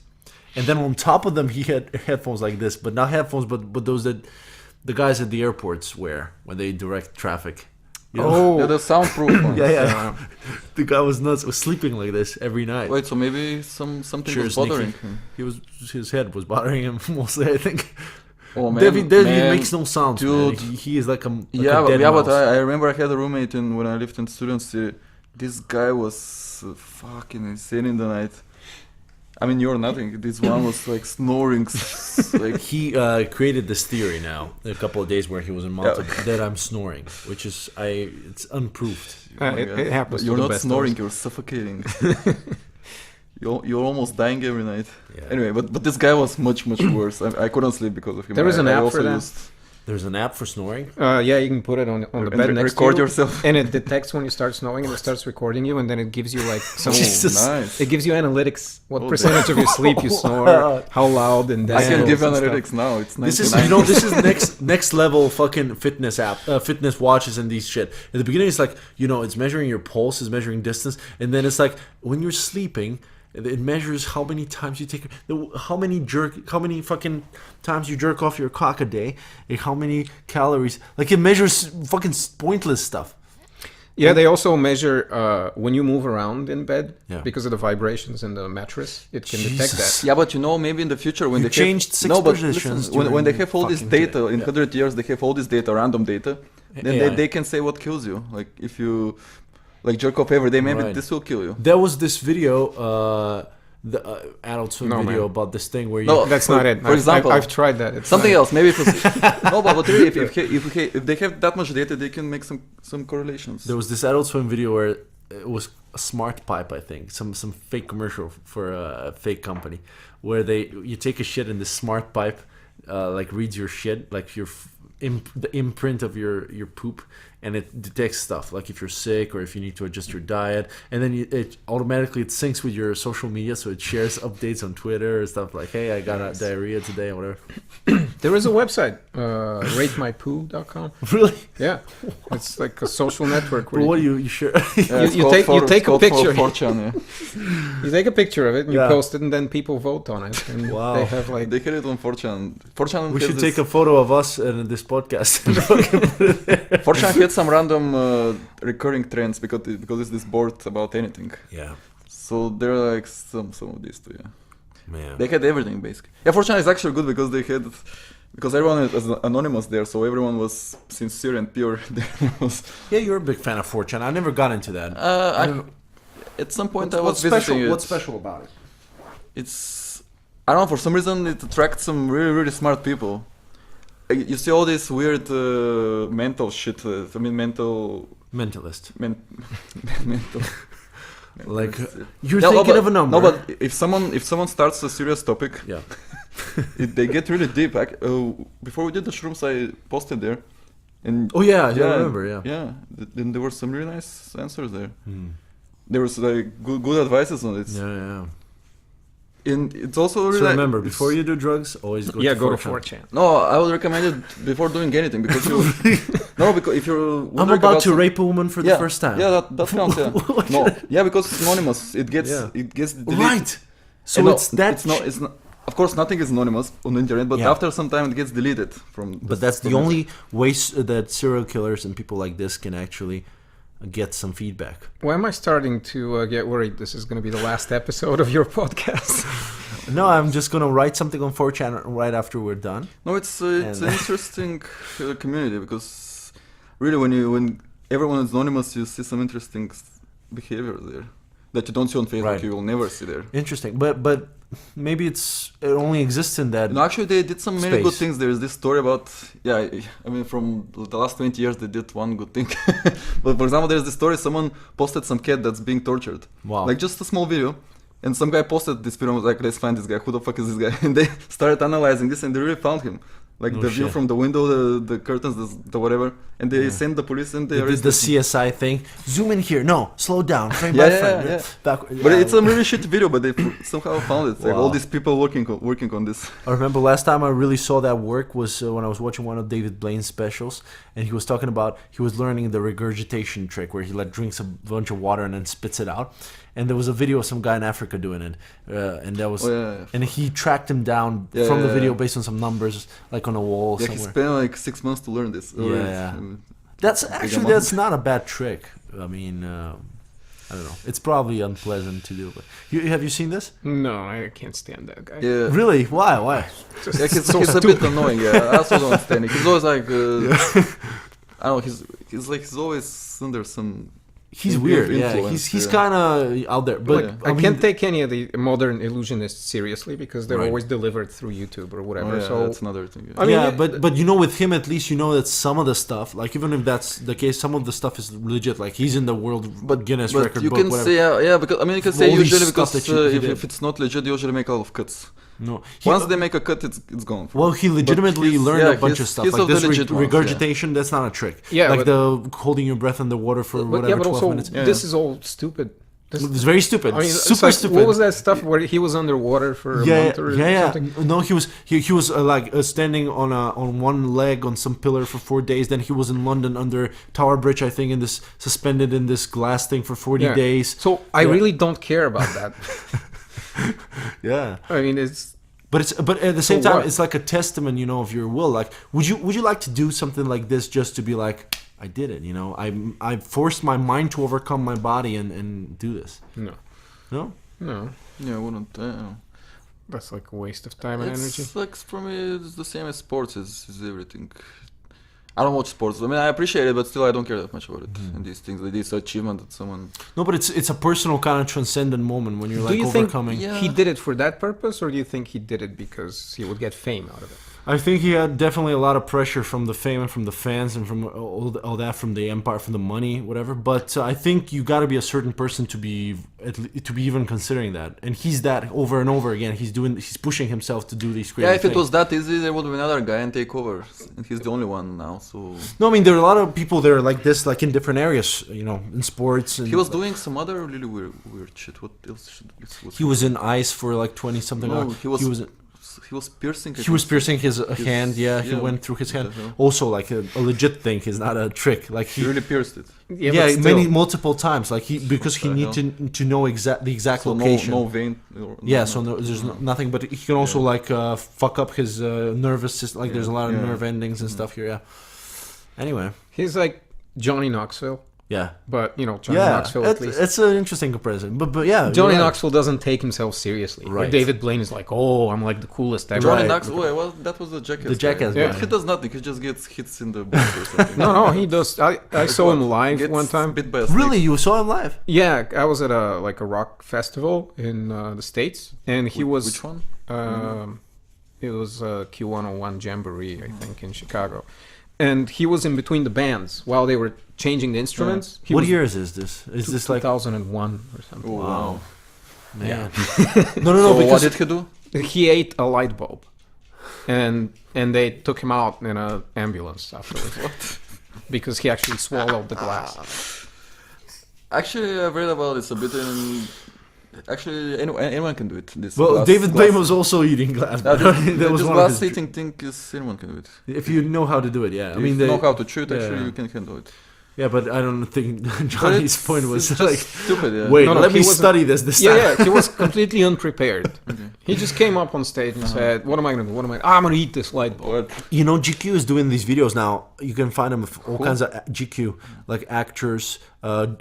and then on top of them he had headphones like this, but not headphones, but those that the guys at the airports wear when they direct traffic. You know? Yeah, the soundproof ones. yeah. The guy was nuts. Was sleeping like this every night. Wait, so maybe something Sure, was bothering sneaky. him. His head was bothering him mostly, I think. Oh man, Devi man. makes no sounds, dude. man. He is like a Yeah, dead but mouse. I remember I had a roommate when I lived in students. This guy was fucking insane in the night. I mean, you're nothing. This one was like snoring, like He created this theory now a couple of days where he was in Malta that I'm snoring, which is it's unproved. oh my God. It happens. But you're to the not best of snoring. us. You're suffocating. You're almost dying every night. Yeah. Anyway, but this guy was much worse. I couldn't sleep because of him. There is an I app also for that. used- There's an app for snoring. Yeah, you can put it on the and bed next record to you, yourself. and it detects when you start snowing, and it starts recording you, and then it gives you like some. Jesus. Nice. It gives you analytics. What Oh, percentage of your sleep you snore? How loud and I can decibels give and stuff. analytics now. It's This is 99. this is next level fucking fitness app, fitness watches and these shit. At the beginning, it's like it's measuring your pulse, it's measuring distance, and then it's like when you're sleeping. It measures how many times you take, how many fucking times you jerk off your cock a day, and how many calories. Like it measures fucking pointless stuff. Yeah, they also measure when you move around in bed Yeah. because of the vibrations in the mattress. It can detect Jesus. that. Yeah, but maybe in the future when You they changed have, six no, but positions listen, when they during have all this fucking data today. in Yeah. 100 years, they have all this data, random data. Then AI. they can say what kills you. Like if you jerk off every day, maybe Right. this will kill you. There was this video, the Adult Swim No, video man. about this thing where you. No, That's For- not it. for example, I've tried that. It's Something not- else, maybe if it's, no, but really, if they have that much data, they can make some correlations. There was this Adult Swim video where it was a smart pipe, I think, some fake commercial for a fake company, where you take a shit and the smart pipe like reads your shit, like the imprint of your poop, and it detects stuff like if you're sick or if you need to adjust your diet, and then it automatically it syncs with your social media, so it shares updates on Twitter and stuff like, hey, I got a diarrhea today or whatever. There is a website, ratemypoo.com. Really? Yeah, it's like a social network where But what do you share? Yeah, it's you called take- you take a it's called picture. 4chan, yeah. you take a picture of it and you Yeah. post it, and then people vote on it. And Wow. they have like They had it on 4chan. 4chan We has should this- take a photo of us in this podcast. 4chan had some random recurring trends because it's this board about anything. Yeah, So there are like some of these too, yeah. man. They had everything basically. Yeah, 4chan is actually good because everyone is anonymous there, so everyone was sincere and pure. There was, Yeah, you're a big fan of 4chan. I never got into that. at some point I was What's special? visiting it. What's special about it? It's I don't know, for some reason it attracts some really smart people. You see all this weird mental shit. Mentalist. Mental. Like you're Yeah, thinking but- of a number. No, but if someone starts a serious topic, yeah. they get really deep. Before we did the shrooms, I posted there, and Oh yeah, I remember. Yeah. Then there were some really nice answers there. Hmm. There was like good advices on it. Yeah. And it's also really So remember, before you do drugs, always go to 4chan. No, I would recommend it before doing anything because because if you're I'm wondering about to some- rape a woman for the first time. Yeah, that counts. Yeah, no, yeah, because it's anonymous. It gets the Right. So and no, it's that. It's not. of course, nothing is anonymous on the internet, but Yeah. after some time it gets deleted from. But that's the only way that serial killers and people like this can actually get some feedback. Why am I starting to get worried this is going to be the last episode of your podcast? No, I'm just gonna write something on 4chan right after we're done. No, it's an interesting community because really when everyone is anonymous, you see some interesting behavior there that you don't see on Facebook. Right. You will never see there. Interesting, but maybe it only exists in that. No, actually, they did some many good space. things. There is this story about, I mean, from the last 20 years, they did one good thing. But for example, there's this story, someone posted some cat that's being tortured. Wow. Like just a small video. And some guy posted this video, was like, let's find this guy. Who the fuck is this guy? And they started analyzing this and they really found him. Like No the view shit. from the window, the curtains, the whatever. And they sent the police and they They did arrested the him. CSI thing. Zoom in here. No, slow down. Frame Yeah, by yeah, frame. yeah. But But it's a really shit video, but they somehow found it. Like Wow. all these people working on this. I remember last time I really saw that work was when I was watching one of David Blaine's specials, and he was talking about he was learning the regurgitation trick where he drinks a bunch of water and then spits it out. And there was a video of some guy in Africa doing it, and that was, and he tracked him down from the video based on some numbers, like on a wall Yeah, he somewhere. spent like 6 months to learn this. Yeah. Um, That's big actually amount. that's not a bad trick. I mean, I don't know. It's probably unpleasant to do, but have you seen this? No, I can't stand that guy. Yeah. Really? Why? Why? Just Yeah, he's, so he's a stupid. bit annoying. Yeah, I also don't understand it. He's always like, I don't know. He's always under some. He's weird. Yeah, influence, he's yeah. kind of out there. But Yeah. I mean, can't take any of the modern illusionists seriously because they're Right. always delivered through YouTube or whatever. Oh, yeah, so that's another thing. Yeah. I mean, yeah, it- but you know, with him at least you know that some of the stuff, like even if that's the case, some of the stuff is legit. Like he's in the world Guinness But record you book. can whatever. say yeah, because I mean you can All say these usually stuff because that he did. if it's not legit, they usually make a lot of cuts. No, Once they make a cut, it's gone. well, he legitimately he's- learned yeah, a bunch of he's- stuff he's like of the this legit ones, yeah. regurgitation. That's not a trick. Yeah, like but- the holding your breath underwater for but whatever yeah, but 12 also minutes. Yeah. this is all stupid. This, It's very stupid. I mean, it's super like, stupid. what was that stuff where he was underwater for a month or something? No, he was standing on one leg on some pillar for 4 days. Then he was in London under Tower Bridge, I think, in this suspended in this glass thing for 40 Yeah. days. So I Yeah. really don't care about that. Yeah, I mean, it's but at the same So time, what? it's like a testament, of your will. Like, would you like to do something like this just to be like, I did it? I forced my mind to overcome my body and do this. no, No. Yeah, I wouldn't. that's like a waste of time and energy. It's like for me, it's the same as sports. Is everything. I don't watch sports. I mean, I appreciate it, but still, I don't care that much about it. And these things, like this achievement that someone. No, but it's a personal kind of transcendent moment when you're Do like you think overcoming. Yeah. he did it for that purpose, or do you think he did it because he would get fame out of it? I think he had definitely a lot of pressure from the fame and from the fans and from all that, from the empire, from the money, whatever. But I think you got to be a certain person to be even considering that. And he's that over and over again. He's pushing himself to do these crazy Yeah, if things. it was that easy, there would be another guy and take over. And he's the only one now. So No, I mean there are a lot of people that are like this, like in different areas, in sports. And he was doing some other really weird shit. What else? He was in ice for like 20 something. No, hours. he was piercing. He was piercing his hand. Yeah, he yeah, went through his hand. what the hell? Also, like a legit thing. Is not a trick. Like He really pierced it. Yeah, Yeah, but still, multiple times. Like because he What the need to know the exact So location. no vein. Yeah, so there's nothing, but he can also fuck up his nervous system. Like there's a lot of Yeah. nerve endings and stuff here. Yeah. Anyway, he's like Johnny Knoxville, yeah, but Johnny Knoxville at least. it's an interesting comparison. But yeah, Johnny you're right. Knoxville doesn't take himself seriously. Right. David Blaine is like, oh, I'm like the coolest ever. Johnny Right. Knoxville. Well, that was the Jackass. The Jackass guy. guy. He does nothing. He just gets hits in the back or something. No, he does. I saw him live Gets one time. bit by a snake. Really, you saw him live? Yeah, I was at a rock festival in the States, and he was. Which one? It was Q101 Jamboree, I think, in Chicago, and he was in between the bands while they were changing the instruments. He What was year is this? Is this like 2001 or something? Oh, wow. man? No, So what because did he do? He ate a light bulb, and they took him out in an ambulance afterwards. Because he actually swallowed the glass. Actually, I've read about this a bit. Actually, anyone can do it. This well, glass- David glass- Blaine was also eating glass. Yeah, That this was one of glass his. eating thing is anyone can do it. If you know how to do it, yeah. I If mean, you know how to chew it, actually, yeah. you can handle it. Yeah, but I don't think Johnny's point was it's like, stupid. Yeah. wait, No, let he me wasn't- study this Yeah, time. he was completely unprepared. Okay. He just came up on stage and said, "What am I gonna do? I'm gonna eat this light bulb." What? You know, GQ is doing these videos now. You can find them with all kinds of GQ, like actors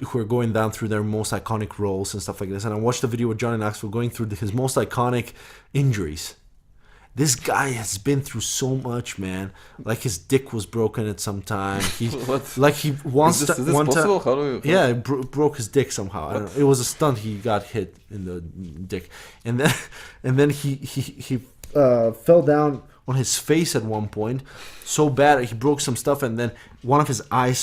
who are going down through their most iconic roles and stuff like this. And I watched a video with Johnny Knoxville going through his most iconic injuries. This guy has been through so much, man. Like his dick was broken at some time. He, What? like he once Is this one possible? time, How do you? yeah, it broke his dick somehow. I don't know. It was a stunt. He got hit in the dick, and then he fell down on his face at one point, so bad he broke some stuff, and then one of his eyes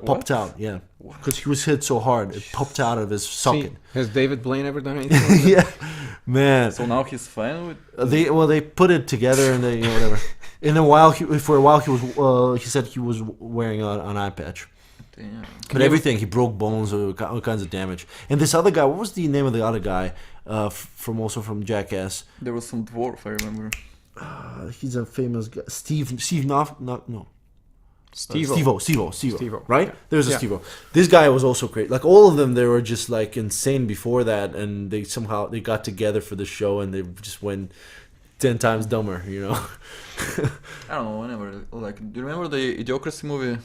popped out. Yeah, because he was hit so hard, it popped out of his socket. See, has David Blaine ever done anything like that? Yeah, man. So now he's fine with. They put it together and they whatever. In a while, for a while he said he was wearing an eye patch. Damn. But everything, he broke bones, all kinds of damage. And this other guy, what was the name of the other guy from Jackass? There was some dwarf, I remember. He's a famous guy. Steve no. Steve-O, right? Yeah. There's a Yeah. Steve-O. This guy was also great. Like all of them, they were just like insane before that, and they got together for the show, and they just went 10 times dumber, you know? I don't know, whenever. Like, do you remember the Idiocracy movie?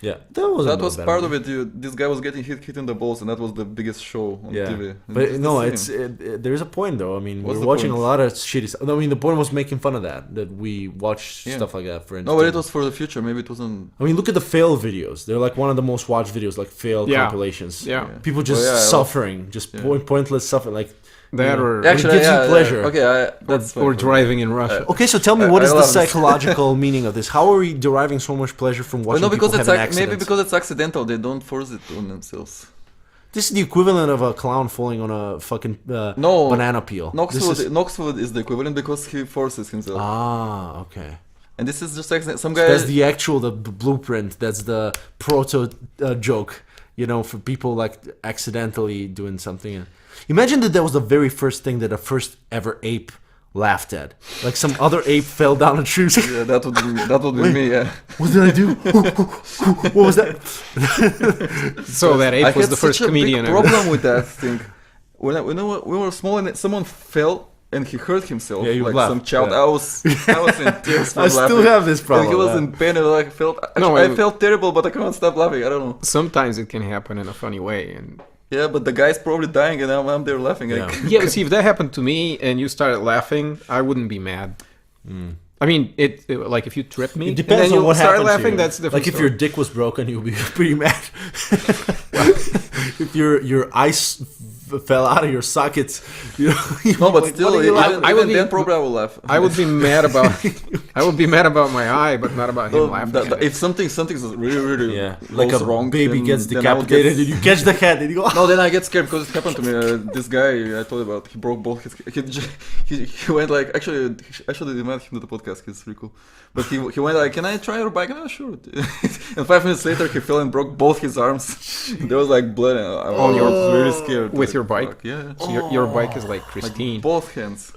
Yeah, That was part of it. This guy was getting hit in the balls, and that was the biggest show on Yeah, TV. but It's no, the same. there's a point though. I mean, What's we're the watching point? a lot of shitty stuff. I mean, the point was making fun of that we watch Yeah. stuff like that for No, but it entertainment. was for the future. Maybe it wasn't. I mean, look at the fail videos. They're like one of the most watched videos, like fail Yeah. compilations. Yeah. People just Well, yeah, suffering, just yeah. pointless suffering. Like That you know. or It gives you pleasure. Okay, that's or fine. driving in Russia. Okay, so tell me, I- what I is the love this. psychological meaning of this? How are we deriving so much pleasure from Well, watching no, because people it's have an maybe accident? because it's accidental. They don't force it on themselves. This is the equivalent of a clown falling on a fucking No, banana peel. Knoxville is the equivalent because he forces himself. Okay. And this is just like some guy. That's the actual the blueprint. That's the proto joke, you know, for people like accidentally doing something. Imagine that was the very first thing that a first ever ape laughed at. Like some other ape fell down a tree. Yeah, that would be me. Yeah. What did I do? What was that? So that ape was the first comedian big ever. problem with that thing. When we were small and someone fell and he hurt himself, Yeah, you like laugh. some child. Yeah. I was in tears. I still have this problem. He was yeah. in pain and like No, I felt terrible, but I couldn't stop laughing. I don't know. Sometimes it can happen in a funny way, and Yeah, but the guy's probably dying and I'm there laughing. Yeah. Like, yeah. But see, if that happened to me and you started laughing, I wouldn't be mad. I mean, like if you trip me, It depends and then on you what start happened to laughing. you. That's a different. Like if your dick was broken, you'll be pretty mad. If your ice fell out of your sockets, you know. no, but like, still, what are you even, laughing- I would even be- then probably I will laugh. I would be mad about. I would be mad about my eye, but not about him No, laughing. that- at it. if something's really Yeah, goes like a wrong, baby then- gets then I would decapitated get- and you catch the head and you go. No, then I get scared because it happened to me. This guy I told you about, he broke both his. He went like, actually, I should have invited him to the podcast. He's pretty cool. But he went like, "Can I try your bike?" And I sure. And 5 minutes later, he fell and broke both his arms. There was like blood. And I was really scared. With Like, your bike? fuck, yeah. So your bike is like Like pristine. both hands.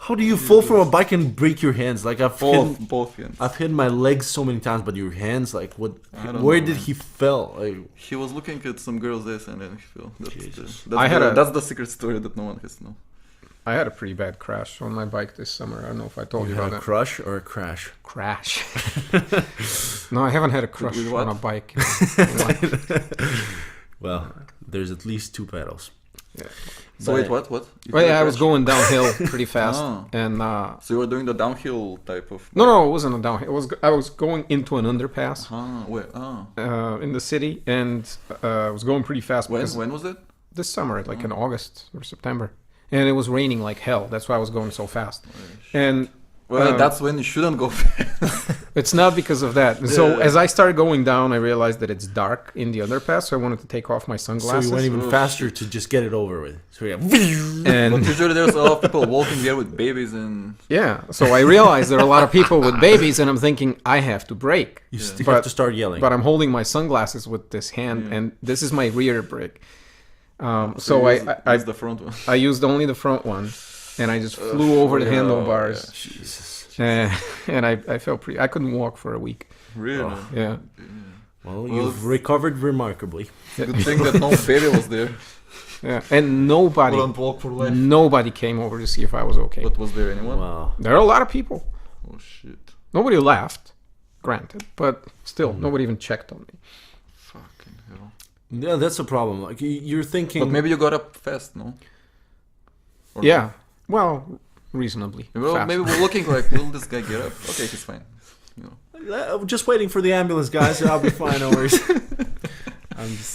How do you fall from a bike and break your hands? Like Both hands. I've hit my legs so many times, but your hands, like what? I don't Where know, did man. he fell? Like, He was looking at some girl's ass and then he fell. Jesus. That's the secret story that no one has to know. I had a pretty bad crash on my bike this summer. I don't know if I told you you had about a that. crush or a crash? Crash. No, I haven't had a crush With what? on a bike. Well, there's at least 2 pedals. So wait, what? You Well, had a yeah, I was crash? going downhill pretty fast, Ah. and So you were doing the downhill type of. no, it wasn't a downhill. I was going into an underpass Where? in the city, and I was going pretty fast because When was it? this summer, like in August or September, and it was raining like hell. That's why I was going so fast. And Well, that's when you shouldn't go fast. it's not because of that. So Yeah. as I started going down, I realized that it's dark in the underpass, so I wanted to take off my So sunglasses. you went even Oh, faster to just get it over with. So yeah. and But usually there's a lot of people walking there with babies and. yeah, so I realized there are a lot of people with babies, and I'm thinking I have to brake. You Yeah. still But- have to start yelling. But I'm holding my sunglasses with this hand, Yeah. and this is my rear brake. So I used the front one. I used only the front one, and I just flew over the yeah, handlebars, Jesus. and I felt pretty. I couldn't walk for a week. Really? Oh. Yeah, Well, you've recovered remarkably. Good thing that no baby was there. Yeah, and nobody Couldn't walk for life. nobody came over to see if I was okay. But was there anyone? Wow. There are a lot of people. Oh shit. Nobody laughed, granted, but still, nobody even checked on me. Fucking hell. Yeah, that's a problem. Like you're thinking. But maybe you got up fast, no? Or Yeah, well, reasonably. Well, fast. maybe we're looking like, will this guy get up? Okay, he's fine. You know. I'm just waiting for the ambulance, guys. I'll be fine. No worries.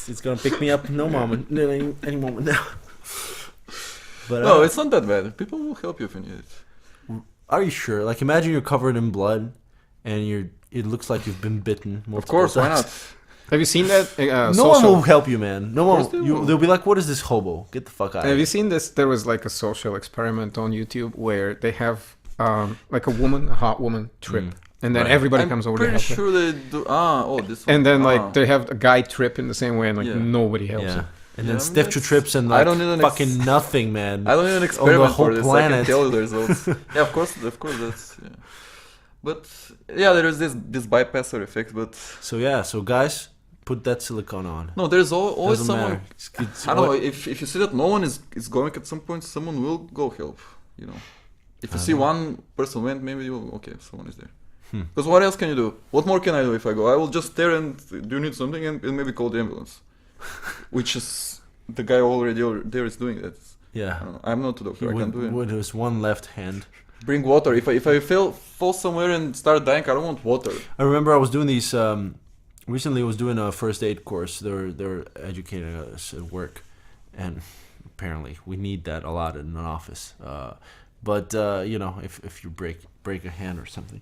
It's gonna pick me up any moment now. But No, it's not that bad. People will help you if you need it. are you sure? Like, imagine you're covered in blood, and it looks like you've been bitten. Of course, why times. not? Have you seen that? No one will help you, man. No course one. they will. They'll be like, "What is this hobo? Get the fuck out!" Have you seen this? There was like a social experiment on YouTube where they have like a hot woman, trip, and then Right. everybody I'm comes over to pretty help her. sure they do. This one. And then like they have a guy trip in the same way, and like Yeah. nobody helps Yeah. him. And Yeah, then I mean, Stefcho that's- trips and I like don't need an fucking nothing, man. I don't need an experiment whole for this. I planet. can tell you the results. Yeah, of course, that's. Yeah. But yeah, there is this bypasser effect. But So guys, put that silicone on. no, there's always Doesn't someone. matter. It's I don't know if you see that no one is going at some point, someone will go help. You know, if you see one person went, maybe you okay, someone is there. Because what else can you do? What more can I do if I go? I will just stare and do you need something and maybe call the ambulance, which is the guy already there is doing that. I Yeah. don't know. I'm not a doctor. I can't do it. With his one left hand. Bring water. If I fall somewhere and start dying, I don't want water. I remember I was doing these. Recently, I was doing a first aid course. They're educating us at work, and apparently we need that a lot in an office. But you know, if you break a hand or something,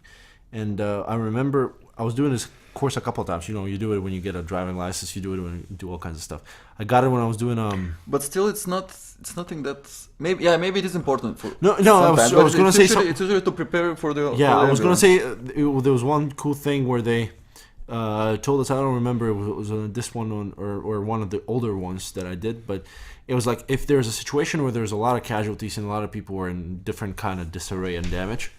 and I remember I was doing this course a couple of times. You know, you do it when you get a driving license. You do it when you do all kinds of stuff. I got it when I was doing But still, it's nothing that maybe it is important for. No, I sometimes, was but gonna it's say usually, some- it's usually to prepare for the. Yeah, for the I was gonna ambulance. say there was one cool thing where they told us. I don't remember if it was on this one or one of the older ones that I did, but it was like if there's a situation where there's a lot of casualties and a lot of people are in different kind of disarray and damage,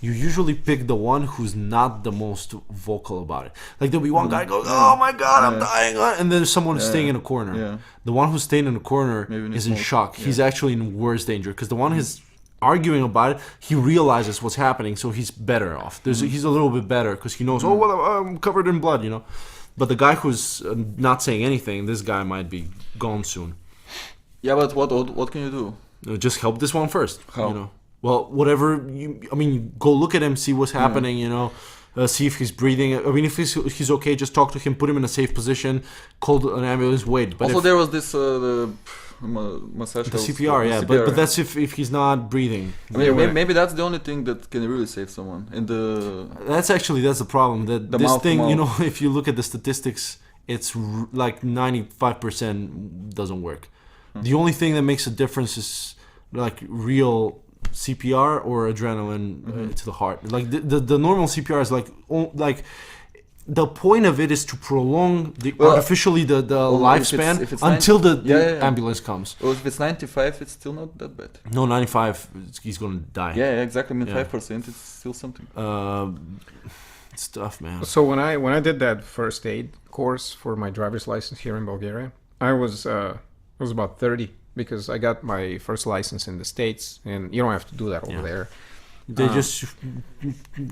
you usually pick the one who's not the most vocal about it. Like there'll be one guy goes, "Oh my god, I'm dying," and then there's someone who's staying in a corner. Yeah. The one who's staying in the corner Maybe is in needs shock. more- He's actually in worse danger because the one who's arguing about it, he realizes what's happening, so he's better off. He's a little bit better because he knows, oh well, I'm covered in blood, you know. But the guy who's not saying anything, this guy might be gone soon. Yeah, but what can you do? Just help this one first. How? You know. Well, whatever. Go look at him, see what's happening. You know, see if he's breathing. I mean, if he's okay, just talk to him, put him in a safe position, call an ambulance, wait. But Also, if, there was this massage. the CPR, yeah, but that's if he's not breathing. I mean, maybe that's the only thing that can really save someone. And That's the problem. That The this mouth to thing, you know, mouth. if you look at the statistics, it's like 95% doesn't work. The only thing that makes a difference is like real CPR or adrenaline to the heart. Like the normal CPR is like the point of it is to prolong artificially the lifespan if it's until 90 the yeah. ambulance comes. Well, if it's 95, it's still not that bad. No, 95, he's gonna die. Yeah, exactly. I mean, Yeah. 5%, it's still something. It's tough, man. So when I did that first aid course for my driver's license here in Bulgaria, I was about 30 because I got my first license in the States, and you don't have to do that over Yeah. there. They just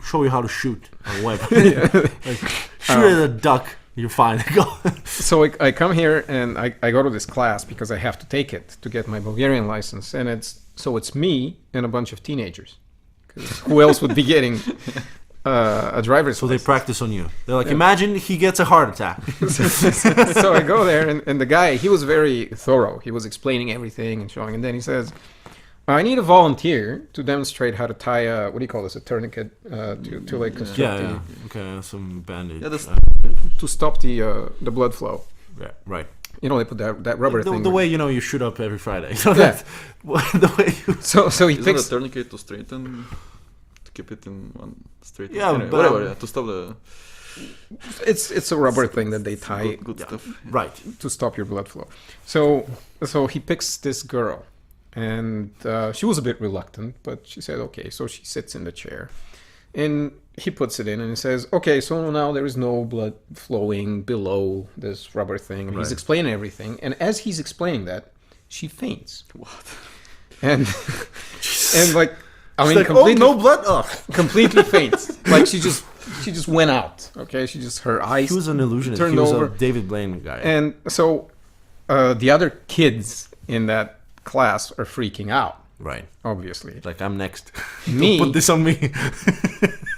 show you how to shoot a weapon. Like, shoot at a duck, you're fine. Go. So I come here and I go to this class because I have to take it to get my Bulgarian license, and it's me and a bunch of teenagers. 'Cause who else would be getting a driver's So they license? practice on you. They're like, imagine he gets a heart attack. So I go there, and the guy, he was very thorough. He was explaining everything and showing, and then he says, I need a volunteer to demonstrate how to tie what do you call this, a tourniquet to like construct Yeah. Okay, some bandage. Yeah, that's- to stop the blood flow. Yeah, right. You know, they put that rubber thing. The way you shoot up every Friday. So Yeah. that's the way you. So he Isn't picks. a tourniquet to straighten, to keep it in one straight? Yeah, anyway, but, whatever. Yeah, to stop the It's a rubber thing that they tie good Yeah. stuff. Right. to stop your blood flow. So he picks this girl, and she was a bit reluctant, but she said okay. So she sits in the chair, And he puts it in and he says, okay, so now there is no blood flowing below this rubber thing. And he's Right. explaining everything. And as he's explaining that, she faints. What? And like, I mean, Like, oh, completely, no blood. Oh, completely faints. Like she just went out. Okay, her eyes he was an illusionist. turned He was over. a David Blaine guy. And so the other kids in that class are freaking out. Right. Obviously, Like, I'm next. me. Put this on me.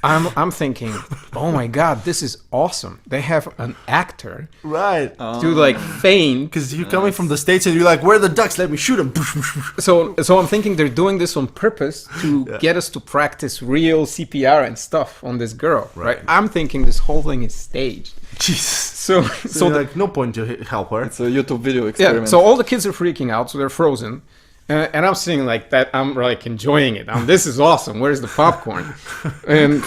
I'm thinking, oh my god, this is awesome. They have an actor Right. to like feign. Because you're coming from the States and you're like, where are the ducks? Let me shoot them. So I'm thinking they're doing this on purpose to get us to practice real CPR and stuff on this girl, right? I'm thinking this whole thing is staged. Jesus. So So like, no point to help her. It's a YouTube video experiment. yeah, so all the kids are freaking out, so they're frozen. And I'm sitting like that. I'm like enjoying it. This is awesome. Where's the popcorn? And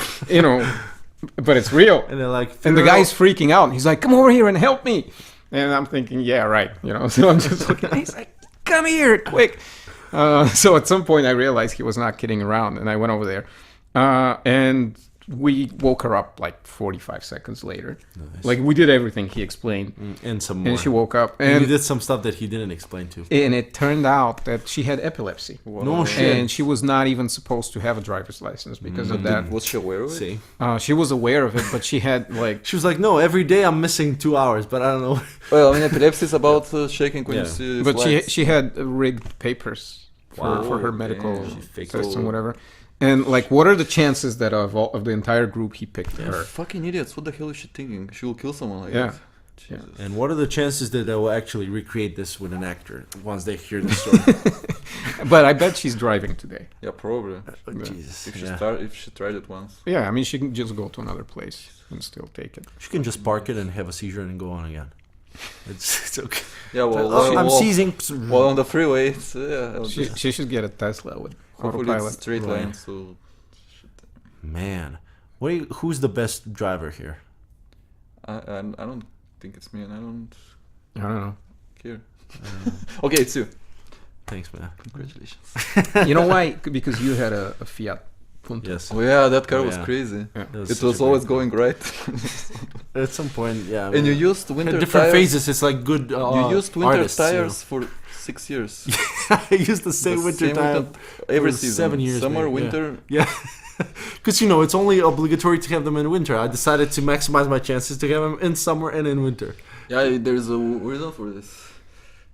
but it's real. And they're like, And the guy's freaking out. And he's like, come over here and help me. And I'm thinking, yeah, right. So I'm just looking. He's like, come here, quick. So at some point I realized he was not kidding around. And I went over there. And we woke her up like 45 seconds later. Nice. Like we did everything he explained. and some more. And she woke up. And you And, did some stuff that he didn't explain to. and it turned out that she had epilepsy. No shit. And she was not even supposed to have a driver's license because of that. Was she aware of it? See? She was aware of it, but she had like She was like, no, every day I'm missing 2 hours, but I don't know. Well, I mean, epilepsy is about shaking when Yeah. you see But slides. she had rigged papers for her Wow, medical damn. She faked test it. and whatever. And like, what are the chances that of the entire group he picked her? Fucking idiots. What the hell is she thinking? She will kill someone like Yeah. that. Jesus. And what are the chances that they will actually recreate this with an actor once they hear the story? But I bet she's driving today. Yeah, probably. Oh, Jesus. If she Yeah. if she tried it once. Yeah, I mean, she can just go to another place and still take it. She can just park it and have a seizure and go on again. It's okay. Yeah, well, I'm well, seizing. well, on the freeway, it's, yeah, She should get a Tesla with hopefully autopilot. it's straight Right. line. So Man, who's the best driver here? I don't think it's me, and I don't I don't know. care. Okay, it's you. Thanks, man. Congratulations. You know why? Because you had a Fiat Punto. Yes. Oh yeah, that car Oh, was yeah. crazy. That It such was a always great going right. car. At some point, yeah. And you well, used winter at different tires. phases. It's like good. You used winter artists, you know. tires for 6 years. I used the same winter tire every for season. 7 years. Summer, maybe, yeah. winter. Yeah. Because it's only obligatory to have them in winter. I decided to maximize my chances to have them in summer and in winter. Yeah, there's a reason for this.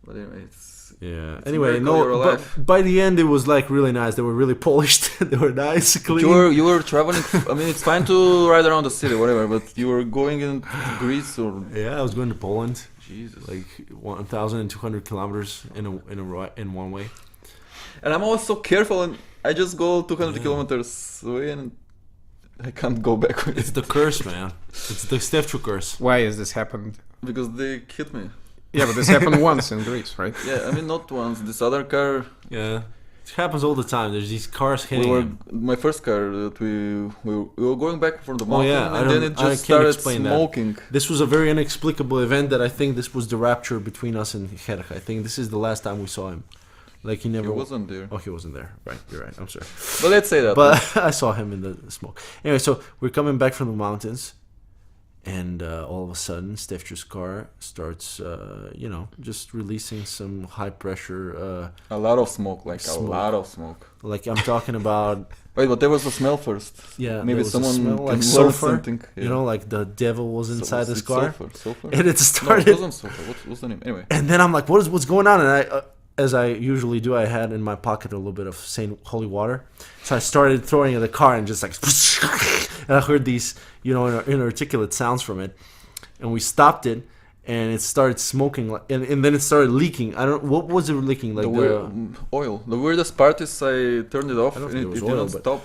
But anyway, it's Yeah. It's a Anyway, miracle you're but alive. by the end it was like really nice. They were really polished. They were nice, clean. you were traveling. I mean, it's fine to ride around the city, whatever. But you were going into Greece or Yeah, I was going to Poland, Jesus. like 1,200 kilometers in one way. And I'm always so careful, and I just go 200 kilometers away, and I can't go back It's the curse, man. It's the Stefcho curse. Why has this happened? because they hit me. Yeah, but this happened once in Greece, right? Yeah, I mean not once. This other car, Yeah, it happens all the time. There's these cars hitting. we were him. my first car that we were going back from the Oh, mountain, yeah, I and then don't- it I just can't started explain that. smoking. This was a very inexplicable event that I think this was the rapture between us and Herk. I think this is the last time we saw him. Like he He never wasn't there. Oh, he wasn't there. Right, you're right. I'm sorry. But let's say that. But I saw him in the smoke. Anyway, so we're coming back from the mountains, and all of a sudden, Stefcho's car starts, just releasing some high pressure. A lot of smoke, like Smoke. a lot of smoke. Like I'm talking about, Wait, but there was a smell first. yeah, Maybe there was a someone smell can like learn sulfur. something. Like the devil was inside this it's car, Sulfur. and it No, it started. wasn't sulfur. What's the name? Anyway. And then I'm like, what's going on? And I, as I usually do, I had in my pocket a little bit of Saint Holy Water. So I started throwing it at the car and just like, and I heard these, inarticulate sounds from it. And we stopped it, and it started smoking, and then it started leaking. I don't, what was it leaking? Like Oil. The weirdest part is I turned it off I don't and think it was it didn't oil, but- stop.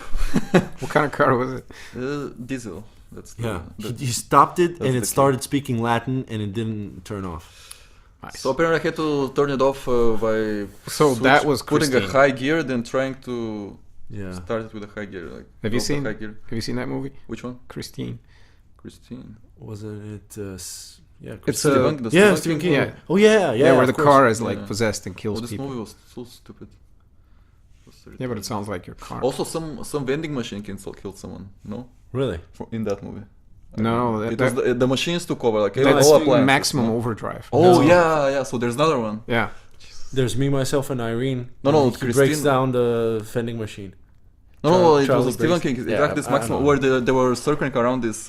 What kind of car was it? Diesel. That's the, yeah, the- he stopped it, that's and the it key. started speaking Latin, and it didn't turn off. Nice. So apparently I had to turn it off by So that was putting a Christine. high gear, then trying to Yeah, start it with a high gear. Like Have you drop the seen? high gear. Have you seen that movie, Which one? Christine? Christine. wasn't it? Yeah, It's Stephen, the yeah, Stephen Stephen King King. Yeah. Oh yeah, Yeah, where of the course. car is like Yeah. possessed and kills Oh, this people. movie was so stupid. Yeah, but it sounds like your car. Also, some vending machine can still kill someone. No, Really? in that movie. No, It was the machines took over like that's all appliances. maximum no? overdrive. Oh No. yeah. So there's another one. Yeah. There's me, myself, and Irene. No, and he breaks Christine. down the vending machine. No, it Charlie was a Stephen Briggs. King. Yeah, Exactly, this I maximum know. where they were circling around this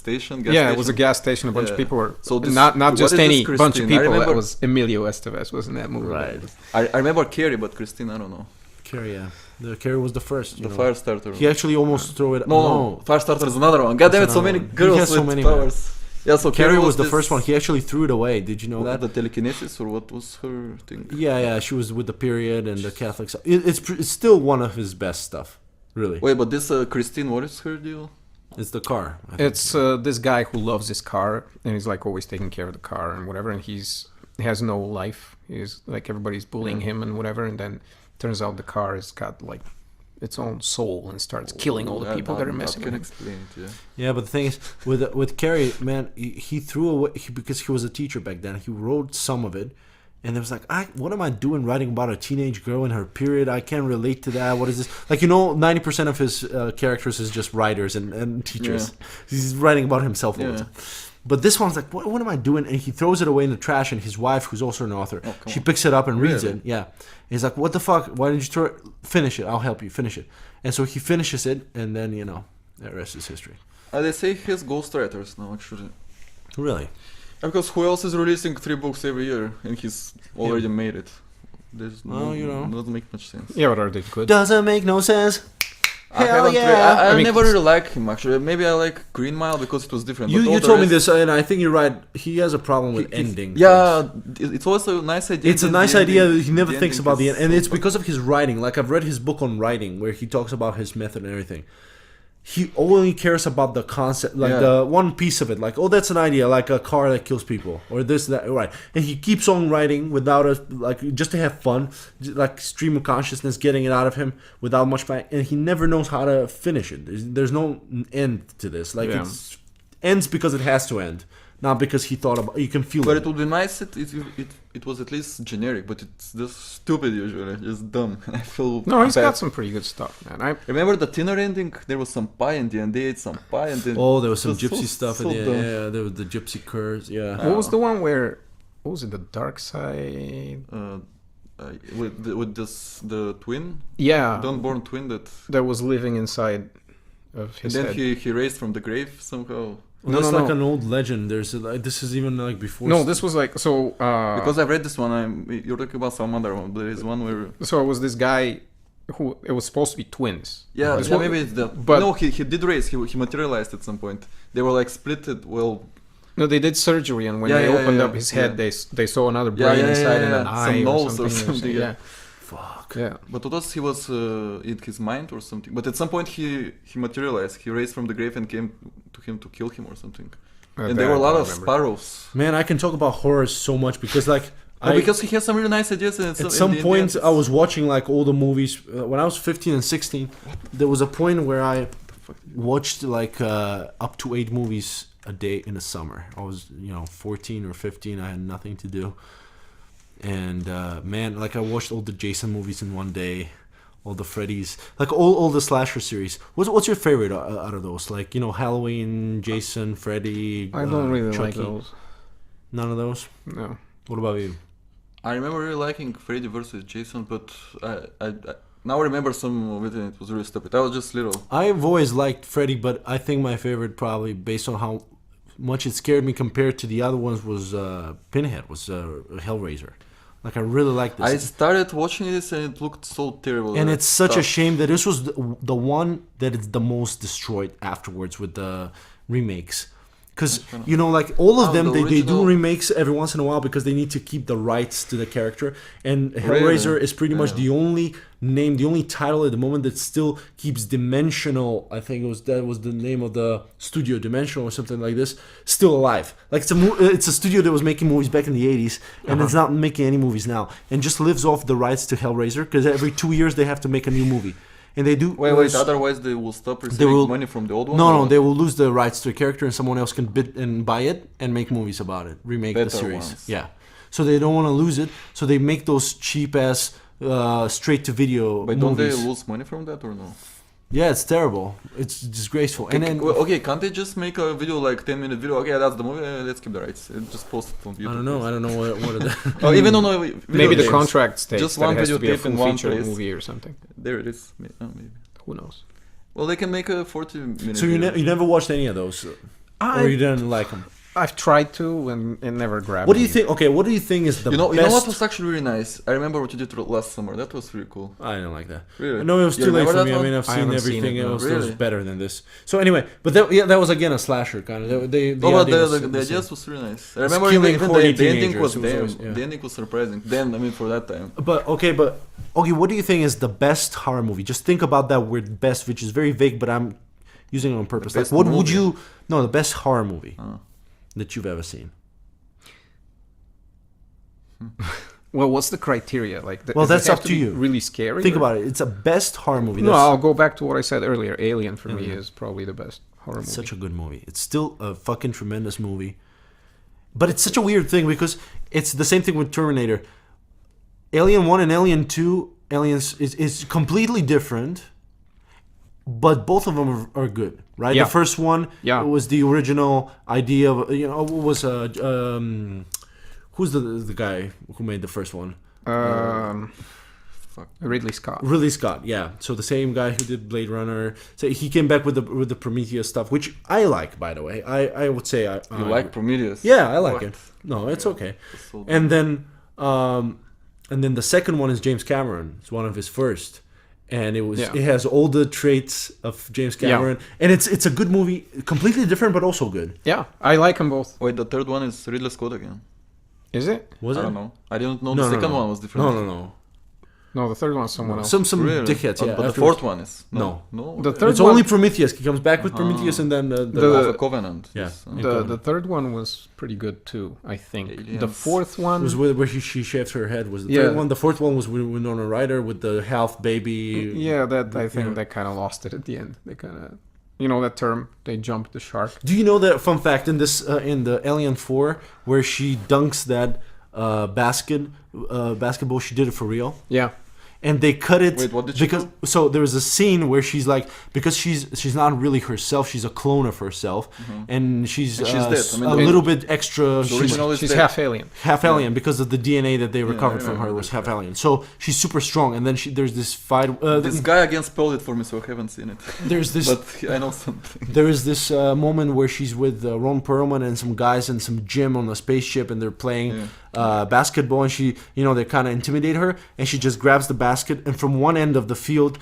station. Gas Yeah, station. it was a gas station. A bunch of Yeah. people were. So this- not what just is this any bunch of Christine? I people. That remember- was Emilio Estevez was in that movie. Right. I remember Carrie, but Christine, I don't know. Carrie, yeah. The Carrie was the first. The fire starter. He actually almost threw it. No, fire starter is another one. God damn it, so another many one. He girls has so with many, powers. Yeah, so Carrie was the this- first one. He actually threw it away. Did you know that? The telekinesis, or what was her thing? Yeah. She was with the period and the Catholic stuff. It's still one of his best stuff. Really. Wait, but this Christine, what is her deal? It's the car. I think. It's this guy who loves his car and he's like always taking care of the car and whatever, and he has no life. He's like everybody's bullying him and whatever, and then turns out the car has got like its own soul and starts killing all the people that are messing can with him. explain it, yeah. Yeah, but the thing is, with Carrie, man, he threw away because he was a teacher back then. He wrote some of it, and it was like, what am I doing writing about a teenage girl in her period? I can't relate to that. What is this? Like, 90% of his characters is just writers and teachers. Yeah. He's writing about himself all the Yeah. time. But this one's like, what am I doing? And he throws it away in the trash, and his wife, who's also an author, she picks it up and reads Really? it. Yeah. And he's like, what the fuck? Why did you throw it? Finish it. I'll help you. Finish it. And so he finishes it, and then, the rest is history. They say he has ghostwriters now, actually. Really? Because who else is releasing 3 books every year, and he's already made it? There's doesn't make much sense. Yeah, but are they good? Doesn't make no sense. I Hell haven't yeah. I I mean, never really liked him, actually. Maybe I like Green Mile because it was different. but all You the told me rest- this, and I think you're right. He has a problem with ending. Yeah, it's also a nice idea. It's a that nice the idea. ending- He never the thinks ending about the is end, and so it's because of his writing. Like, I've read his book on writing, where he talks about his method and everything. He only cares about the concept, like Yeah. the one piece of it. Like, oh, that's an idea, like a car that kills people, or this, that, right? And he keeps on writing without just to have fun, like stream of consciousness, getting it out of him without much back. And he never knows how to finish it. There's no end to this. Like, Yeah. it ends because it has to end, not because he thought about. You can feel But it. it would be nice it was at least generic, but it's just stupid usually. It's dumb. I feel No, he's bad. got some pretty good stuff, man. Remember the dinner ending? There was some pie in the end. They ate some pie and then. Oh, there was some It was gypsy so- stuff so in there. dumb. Yeah, there was the gypsy curse. Yeah. What was the one where? What was it? The Dark Side? With the twin, Yeah, the unborn twin that was living inside of and his then head. he raised from the grave somehow. Well, that's no, like no. an old legend. There's this is even like before. No, this was like so. Because I've read this one. You're talking about some other one. There is one where So it was this guy who it was supposed to be twins. This one- maybe it's the but- no he did raise he materialized at some point. They were like split it well. No, they did surgery, and when Yeah, they yeah, opened yeah, up his head, yeah. they saw another Yeah, brain yeah, inside yeah, and an yeah. eye Some or nose or something. something, Yeah, Fuck. yeah. But what was he was in his mind or something? But at some point he materialized. He raised from the grave and came to him to kill him or something. And there were a lot of sparrows. Man, I can talk about horror so much because like Because he has some really nice ideas. And at some point I was watching like all the movies when I was 15 and 16. There was a point where I watched like up to 8 movies a day in the summer. I was 14 or 15. I had nothing to do, and man, like I watched all the Jason movies in one day. All the Freddy's, like all the slasher series. What's your favorite out of those? Like Halloween, Jason, Freddy. I don't really like Chucky? those. None of those. No. What about you? I remember really liking Freddy versus Jason, but I now I remember some of it and it was really stupid. I was just little. I've always liked Freddy, but I think my favorite, probably based on how much it scared me compared to the other ones, was Pinhead, was Hellraiser. Like I really liked this. I started watching this and it looked so terrible. And it's such a shame that this was the one that is the most destroyed afterwards with the remakes. Because, like all of them, the they do original- remakes every once in a while because they need to keep the rights to the character. And Hellraiser is pretty much the only name, the only title at the moment that still keeps Dimensional, I think that was the name of the studio, Dimensional or something like this, still alive. Like it's a studio that was making movies back in the 80s and it's not making any movies now. And just lives off the rights to Hellraiser because every 2 years they have to make a new movie. And they do. Wait, otherwise they will stop receiving money from the old one? No, or they will lose the rights to a character and someone else can bid and buy it and make movies about it, remake the Better series. ones. Yeah. So they don't want to lose it, so they make those cheap ass straight to video But don't they movies. lose money from that or no? Yeah, it's terrible. It's disgraceful. And then Okay, can't they just make a video like 10-minute video? Okay, that's the movie. Let's keep the rights. And just post it on YouTube. I don't know what are the Oh, even on a Maybe the games. contract states Just that one it has to be a videotape in full one feature place. movie or something. There it is. Maybe. Who knows? Well, they can make a 40-minute. So you never watched any of those, or you didn't like them? I've tried to, and it never grabbed What do you me. think? Okay, what do you think is the You know best? what was actually really nice? I remember what you did last summer. That was really cool. I didn't like that. Really? No, it was You too late remember for that me. I one? mean, I've I seen haven't seen everything it, no. else that was Really? better than this. So anyway, but that was again a slasher kind of. The Oh, but idea was the the idea same. was really nice. I remember killing even horny the ending teenagers. was It was damn. always- yeah. The ending was surprising. Then, I mean, for that time. But okay, what do you think is the best horror movie? Just think about that word "best," which is very vague, but I'm using it on purpose. The Like, best what would movie? you? No, the best horror movie Oh. that you've ever seen. Well, what's the criteria? Like, Well, does it that's have up to be you. Really scary. Think or- about it. It's a best horror movie. No, That's I'll go back to what I said earlier. Alien for me Alien. is probably the best horror movie. such a good movie. It's still a fucking tremendous movie. But it's such a weird thing because it's the same thing with Terminator. Alien 1 and Alien 2, Aliens is completely different, but both of them are good, right? Yeah. The first one Yeah. was the original idea of, was who's the guy who made the first one? Fuck. Ridley Scott. Ridley Scott, yeah. So the same guy who did Blade Runner. So he came back with the Prometheus stuff, which I like, by the way. I would say I You like Prometheus? Yeah, I like What? it. No, it's okay. It's so And then the second one is James Cameron. It's one of his first, and Yeah. it has all the traits of James Cameron, and it's a good movie, completely different but also good. Yeah, I like them both. Wait, the third one is Ridley Scott again. Is it? Was I it? don't know. I didn't know No, the no, second no. one was different. No. No, the third one is someone else. Some Really? dickheads. Yeah, But the afterwards. fourth one is No. No. The third It's one, only Prometheus. He comes back with Prometheus, and then The- Alpha Covenant. Yeah. Yes, the third one was pretty good too. I think the Aliens. fourth one. was where she shaved her head. Was the Yeah. third one? The fourth one was with Winona Ryder with the health baby. Yeah, that I think Yeah. they kind of lost it at the end. They kind of, that term. They jumped the shark. Do you know that fun fact in this in the Alien 4 where she dunks that basketball? She did it for real. Yeah, And they cut it Wait, what did she because do? so there was a scene where she's like, because she's not really herself, she's a clone of herself, and she's, And she's dead. I mean, a the- little bit extra. The She's original is she's dead. half alien. half alien because of the DNA that they recovered from her remember was this, half alien. So she's super strong, and then there's this fight. This guy again spoiled it for me, so I haven't seen it. There's this. But I know something. There is this moment where she's with Ron Perlman and some guys in some gym on a spaceship, and they're playing basketball, and she, they kind of intimidate her, and she just grabs the basket, and from one end of the field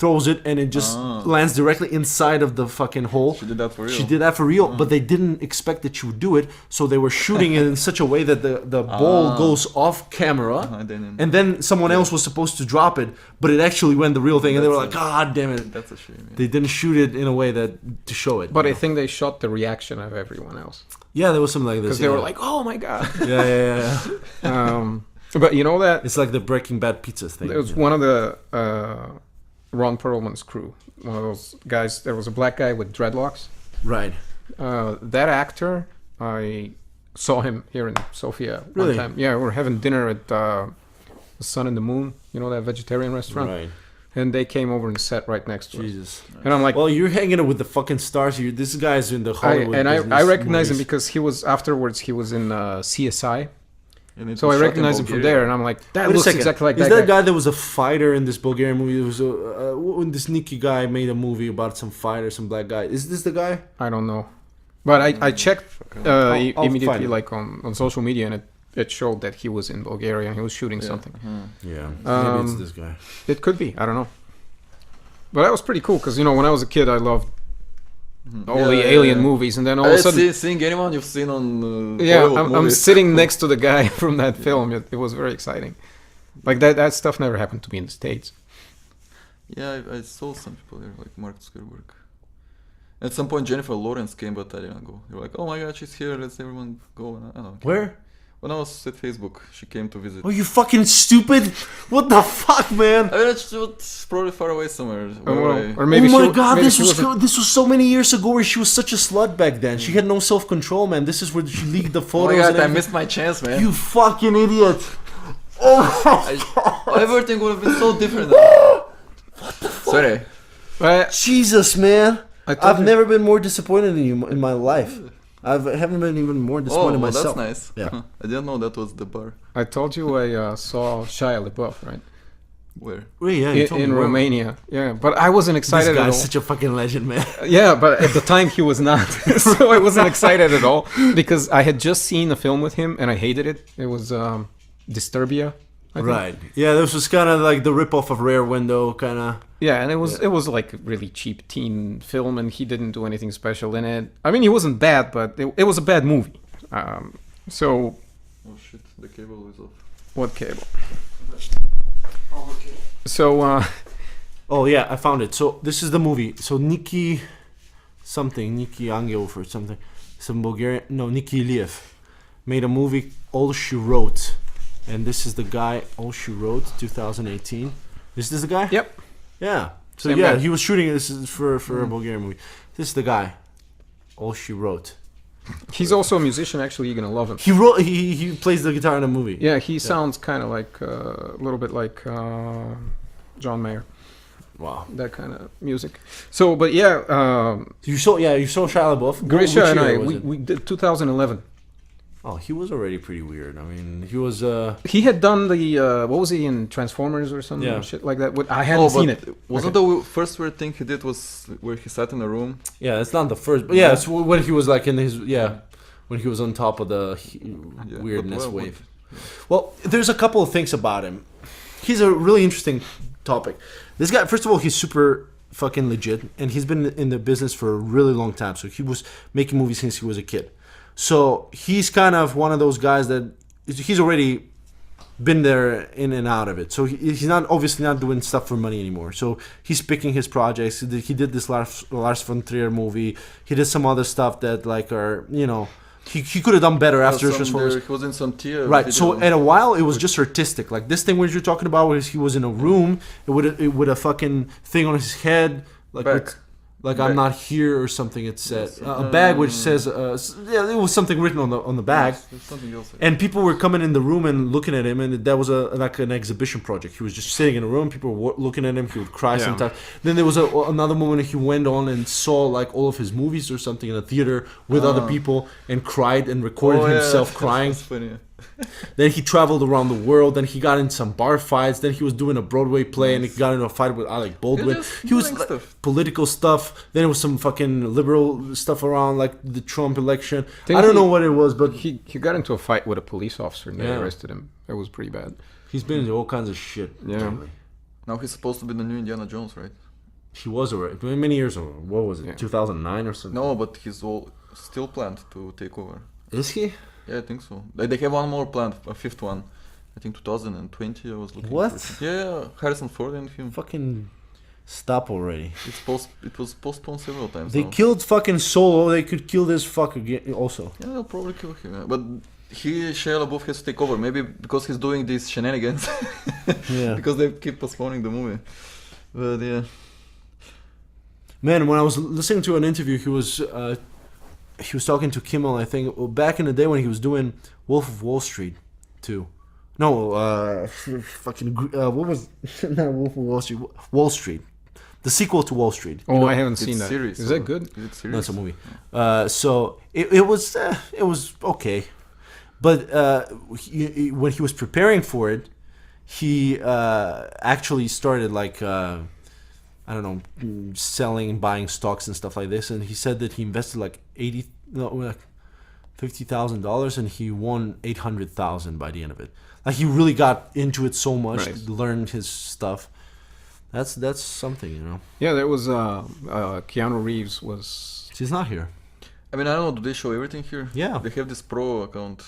throws it, and it just lands directly inside of the fucking hole. She did that for real. She did that for real, but they didn't expect that she would do it, so they were shooting it in such a way that the ball goes off camera, and then someone else was supposed to drop it, but it actually went the real thing, and they were like, God damn it. That's a shame. Yeah. They didn't shoot it in a way that to show it. But I think they shot the reaction of everyone else Yeah, there was something like this. because they were like, "Oh my god!" yeah. But you know that It's like the Breaking Bad pizza thing. it was one of the Ron Perlman's crew. One of those guys. There was a black guy with dreadlocks. Right. That actor, I saw him here in Sofia Really? one time. Yeah, we were having dinner at the Sun and the Moon. You know that vegetarian restaurant. Right. And they came over and sat right next to us. Jesus. And I'm like, Well, you're hanging out with the fucking stars. This guy's in the Hollywood I recognize him movies. because he was in CSI. And it So was I shot in recognize him from Bulgaria. there, and I'm like, that Wait a looks second. exactly like Is that that guy. guy that was a fighter in this Bulgarian movie? It was when this Nicky guy made a movie about some fighter, some black guy. Is this the guy? I don't know, but I checked I'll find immediately, it. like on social media, and it showed that he was in Bulgaria and he was shooting something. Yeah. Maybe it's Um, this guy. It could be, I don't know. But that was pretty cool because when I was a kid, I loved all the alien movies, and then all of a sudden, Seeing anyone you've seen on I'm sitting next to the guy from that film. It was very exciting. Like that stuff never happened to me in the States. Yeah, I saw some people there, like Mark Zuckerberg. At some point, Jennifer Lawrence came, but I didn't go. They were like, "Oh my God, she's here! Let's everyone go!" And I don't know. Where? When I was at Facebook, she came to visit. Oh, you fucking stupid! What the fuck, man? I mean, it's probably far away somewhere. Or maybe oh my she, god, maybe this she was wasn't- this was so many years ago where she was such a slut back then. She had no self-control, man. This is where she leaked the Oh photos. my God, and I everything. missed my chance, man. You fucking idiot! Everything would have been so different. Sorry. Jesus, man. I've you- never been more disappointed in you in my life. I haven't been even more disappointed Oh, myself. that's nice. Yeah. I didn't know that was the bar. I told you I saw Shia LaBeouf, right? Where? Wait, yeah, you told In me. Romania. Yeah, but I wasn't This excited at all. guy's such a fucking legend, man. Yeah, but at the time he was not. So I wasn't excited at all because I had just seen a film with him and I hated it. It was Disturbia. I think. Right. Yeah, this was kind of like the ripoff of Rare Window, kind of. Yeah, and it was like a really cheap teen film and he didn't do anything special in it. I mean, he wasn't bad, but it was a bad movie. So Oh shit, the cable is off. what cable? Oh, okay. So Oh yeah, I found it. So this is the movie. So Nikki Angelov or something, some Bulgarian. No, Nikki Iliev made a movie. All She Wrote, and this is the guy. All She Wrote, 2018. This is the guy. Yep. Yeah. So Same yeah, guy. he was shooting. This is for a Bulgarian movie. This is the guy. All She Wrote. He's also a musician. Actually, you're gonna love him. He wrote. He plays the guitar in the movie. Yeah, he sounds kind of like a little bit like John Mayer. Wow. That kind of music. So, but yeah, You saw Shia LaBeouf. Grisha Which and year I, was it? we did 2011. Oh, he was already pretty weird. I mean, he was. He had done the what was he in Transformers or some Yeah. shit like that? I hadn't seen it. Wasn't the first weird thing he did was where he sat in a room? Yeah, it's not the first, but yeah, it's when he was like in his when he was on top of the Yeah, weirdness but what- wave. Well, there's a couple of things about him. He's a really interesting topic. This guy, first of all, he's super fucking legit, and he's been in the business for a really long time. So he was making movies since he was a kid. So he's kind of one of those guys that he's already been there in and out of it. So he's not obviously not doing stuff for money anymore. So he's picking his projects. He did this Lars von Trier movie. He did some other stuff that like are he could have done better after Transformers. He was in some tier. Right. So at a while it was just artistic. Like this thing where you're talking about was he was in a room with a fucking thing on his head like Back. like Bag. I'm not here or something. It said Yes. a bag which says it was something written on the bag. There's something else. And people were coming in the room and looking at him, and that was like an exhibition project. He was just sitting in a room. People were looking at him. He would cry Yeah. sometimes. Then there was another moment he went on and saw like all of his movies or something in a theater with other people and cried and recorded himself crying. That's funny. Then he traveled around the world. Then he got in some bar fights. Then he was doing a Broadway play and he got into a fight with Alec Baldwin. just He was doing like, stuff. political stuff. Then it was some fucking liberal stuff around like the Trump election. Think I don't he- know what it was, but He got into a fight with a police officer and they Yeah. arrested him. It was pretty bad. he's been into all kinds of shit. Yeah. lately. Now he's supposed to be the new Indiana Jones, right? He was already many years ago. What was it? Yeah. 2009 or something? No, but he's all still planned to take over. Is he? Yeah, I think so. They have one more planned, a fifth one. I think 2020. I was looking. What? for it. Yeah, Harrison Ford and him. Fucking stop already. It was postponed several times. They now. killed fucking Solo. They could kill this fuck again also. Yeah, they'll probably kill him. Yeah. But Shia LaBeouf has to take over. Maybe because he's doing these shenanigans. Yeah. Because they keep postponing the movie. But yeah. Man, when I was listening to an interview, he was talking to Kimmel. I think back in the day when he was doing Wolf of Wall Street, too. No, what was not Wolf of Wall Street? Wall Street, the sequel to Wall Street. Oh, I haven't It's seen that. series, Is so- that good? Is it serious? That's a movie. So it was okay, but when he was preparing for it, he actually started like I don't know, selling and buying stocks and stuff like this. And he said that he invested like $50,000 and he won $800,000 by the end of it. Like he really got into it so much, Right. learned his stuff. That's something, you know. Yeah, there was Keanu Reeves was. He's not here. I mean, I don't know. Do they show everything here? Yeah. They have this pro account.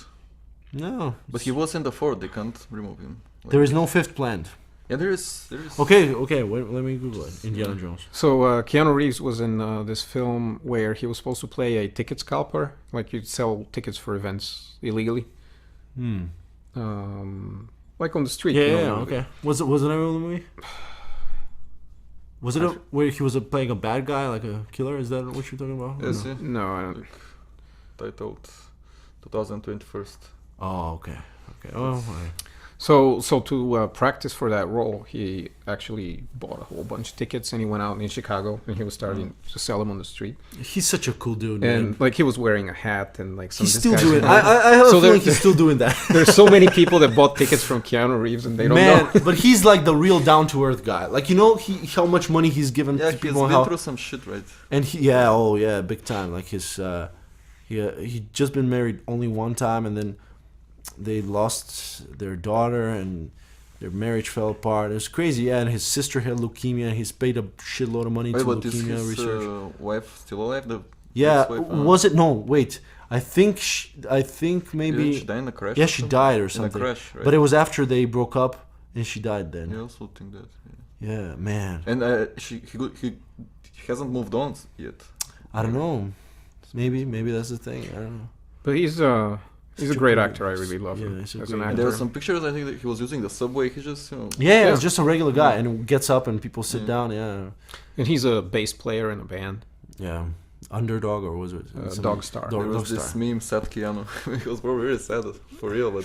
No, But he was in the fourth. They can't remove him. Like- there is no fifth planned. Yeah, there is. Okay, wait, let me Google it. Indiana Jones. So Keanu Reeves was in this film where he was supposed to play a ticket scalper, like you'd sell tickets for events illegally, like on the street. Yeah, you know, yeah, okay. Was it a movie? Was it where he was playing a bad guy, like a killer? Is that what you're talking about? Or Yes, no? yeah. No, I don't. Titled 2021. Oh, okay. Oh, all right. So to practice for that role, he actually bought a whole bunch of tickets and he went out in Chicago and he was starting to sell them on the street. He's such a cool dude, And man. like he was wearing a hat and like some. He's still doing. it. I have So a feeling he's still doing that. There's so many people that bought tickets from Keanu Reeves and they don't know. But he's like the real down to earth guy. Like how much money he's given Yeah, to he's people. And been how, through some shit, right? and big time. Like he just been married only one time, and then they lost their daughter and their marriage fell apart. It was crazy. Yeah, and his sister had leukemia. He's paid a shitload of money to Wait, but is leukemia his research. wife still alive? Yeah, His wife, was it? No, wait. I think maybe. Didn't she die in a crash? Yeah, or she something? died or In a something. crash, right? But it was after they broke up, and she died then. I also think that. Yeah. Yeah, man. And he hasn't moved on yet. I don't know. Maybe that's the thing. I don't know. But he's a great actor. I really love him he's a as great an actor. And there were actor. some pictures. I think that he was using the subway. He just Yeah, it's just a regular guy, and he gets up and people sit Yeah. down. Yeah, And he's a bass player in a band. yeah. Underdog or was it? Dog Star. there was Dog this Star. meme, sad Keanu. It was probably really sad for real, but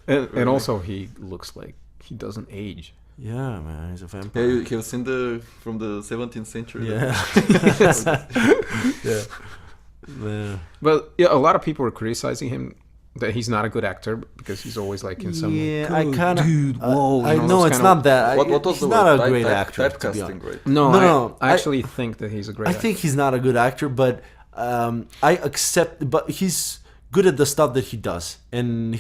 And also he looks like he doesn't age. Yeah, man, he's a vampire. yeah, he was in from the 17th century. Yeah. Yeah. Yeah. But yeah, a lot of people are criticizing him that he's not a good actor because he's always like in some. Yeah, I kind of. Dude, whoa! I you know, know those it's kind not of- that. What was he's the not word? a great Type- actor. To be honest. Typecasting, right? No, No, I actually think that he's a great. I think he's not a good actor, but I accept. But he's good at the stuff that he does, and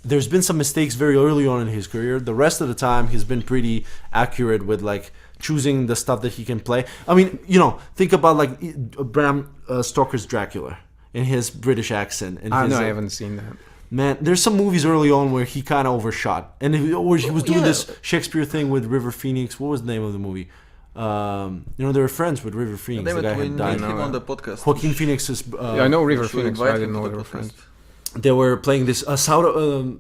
there's been some mistakes very early on in his career. The rest of the time, he's been pretty accurate with like choosing the stuff that he can play. I mean, think about like Bram Stoker's Dracula in his British accent. And I his, know I haven't seen that. Man, there's some movies early on where he kind of overshot, and he was doing Yeah. this Shakespeare thing with River Phoenix. What was the name of the movie? They were friends with River Phoenix. Damn The guy it, we had need died. him on the podcast. Joaquin Phoenix's. Yeah, I know River should Phoenix, but invite I didn't him know to they the were podcast. friends. They were playing this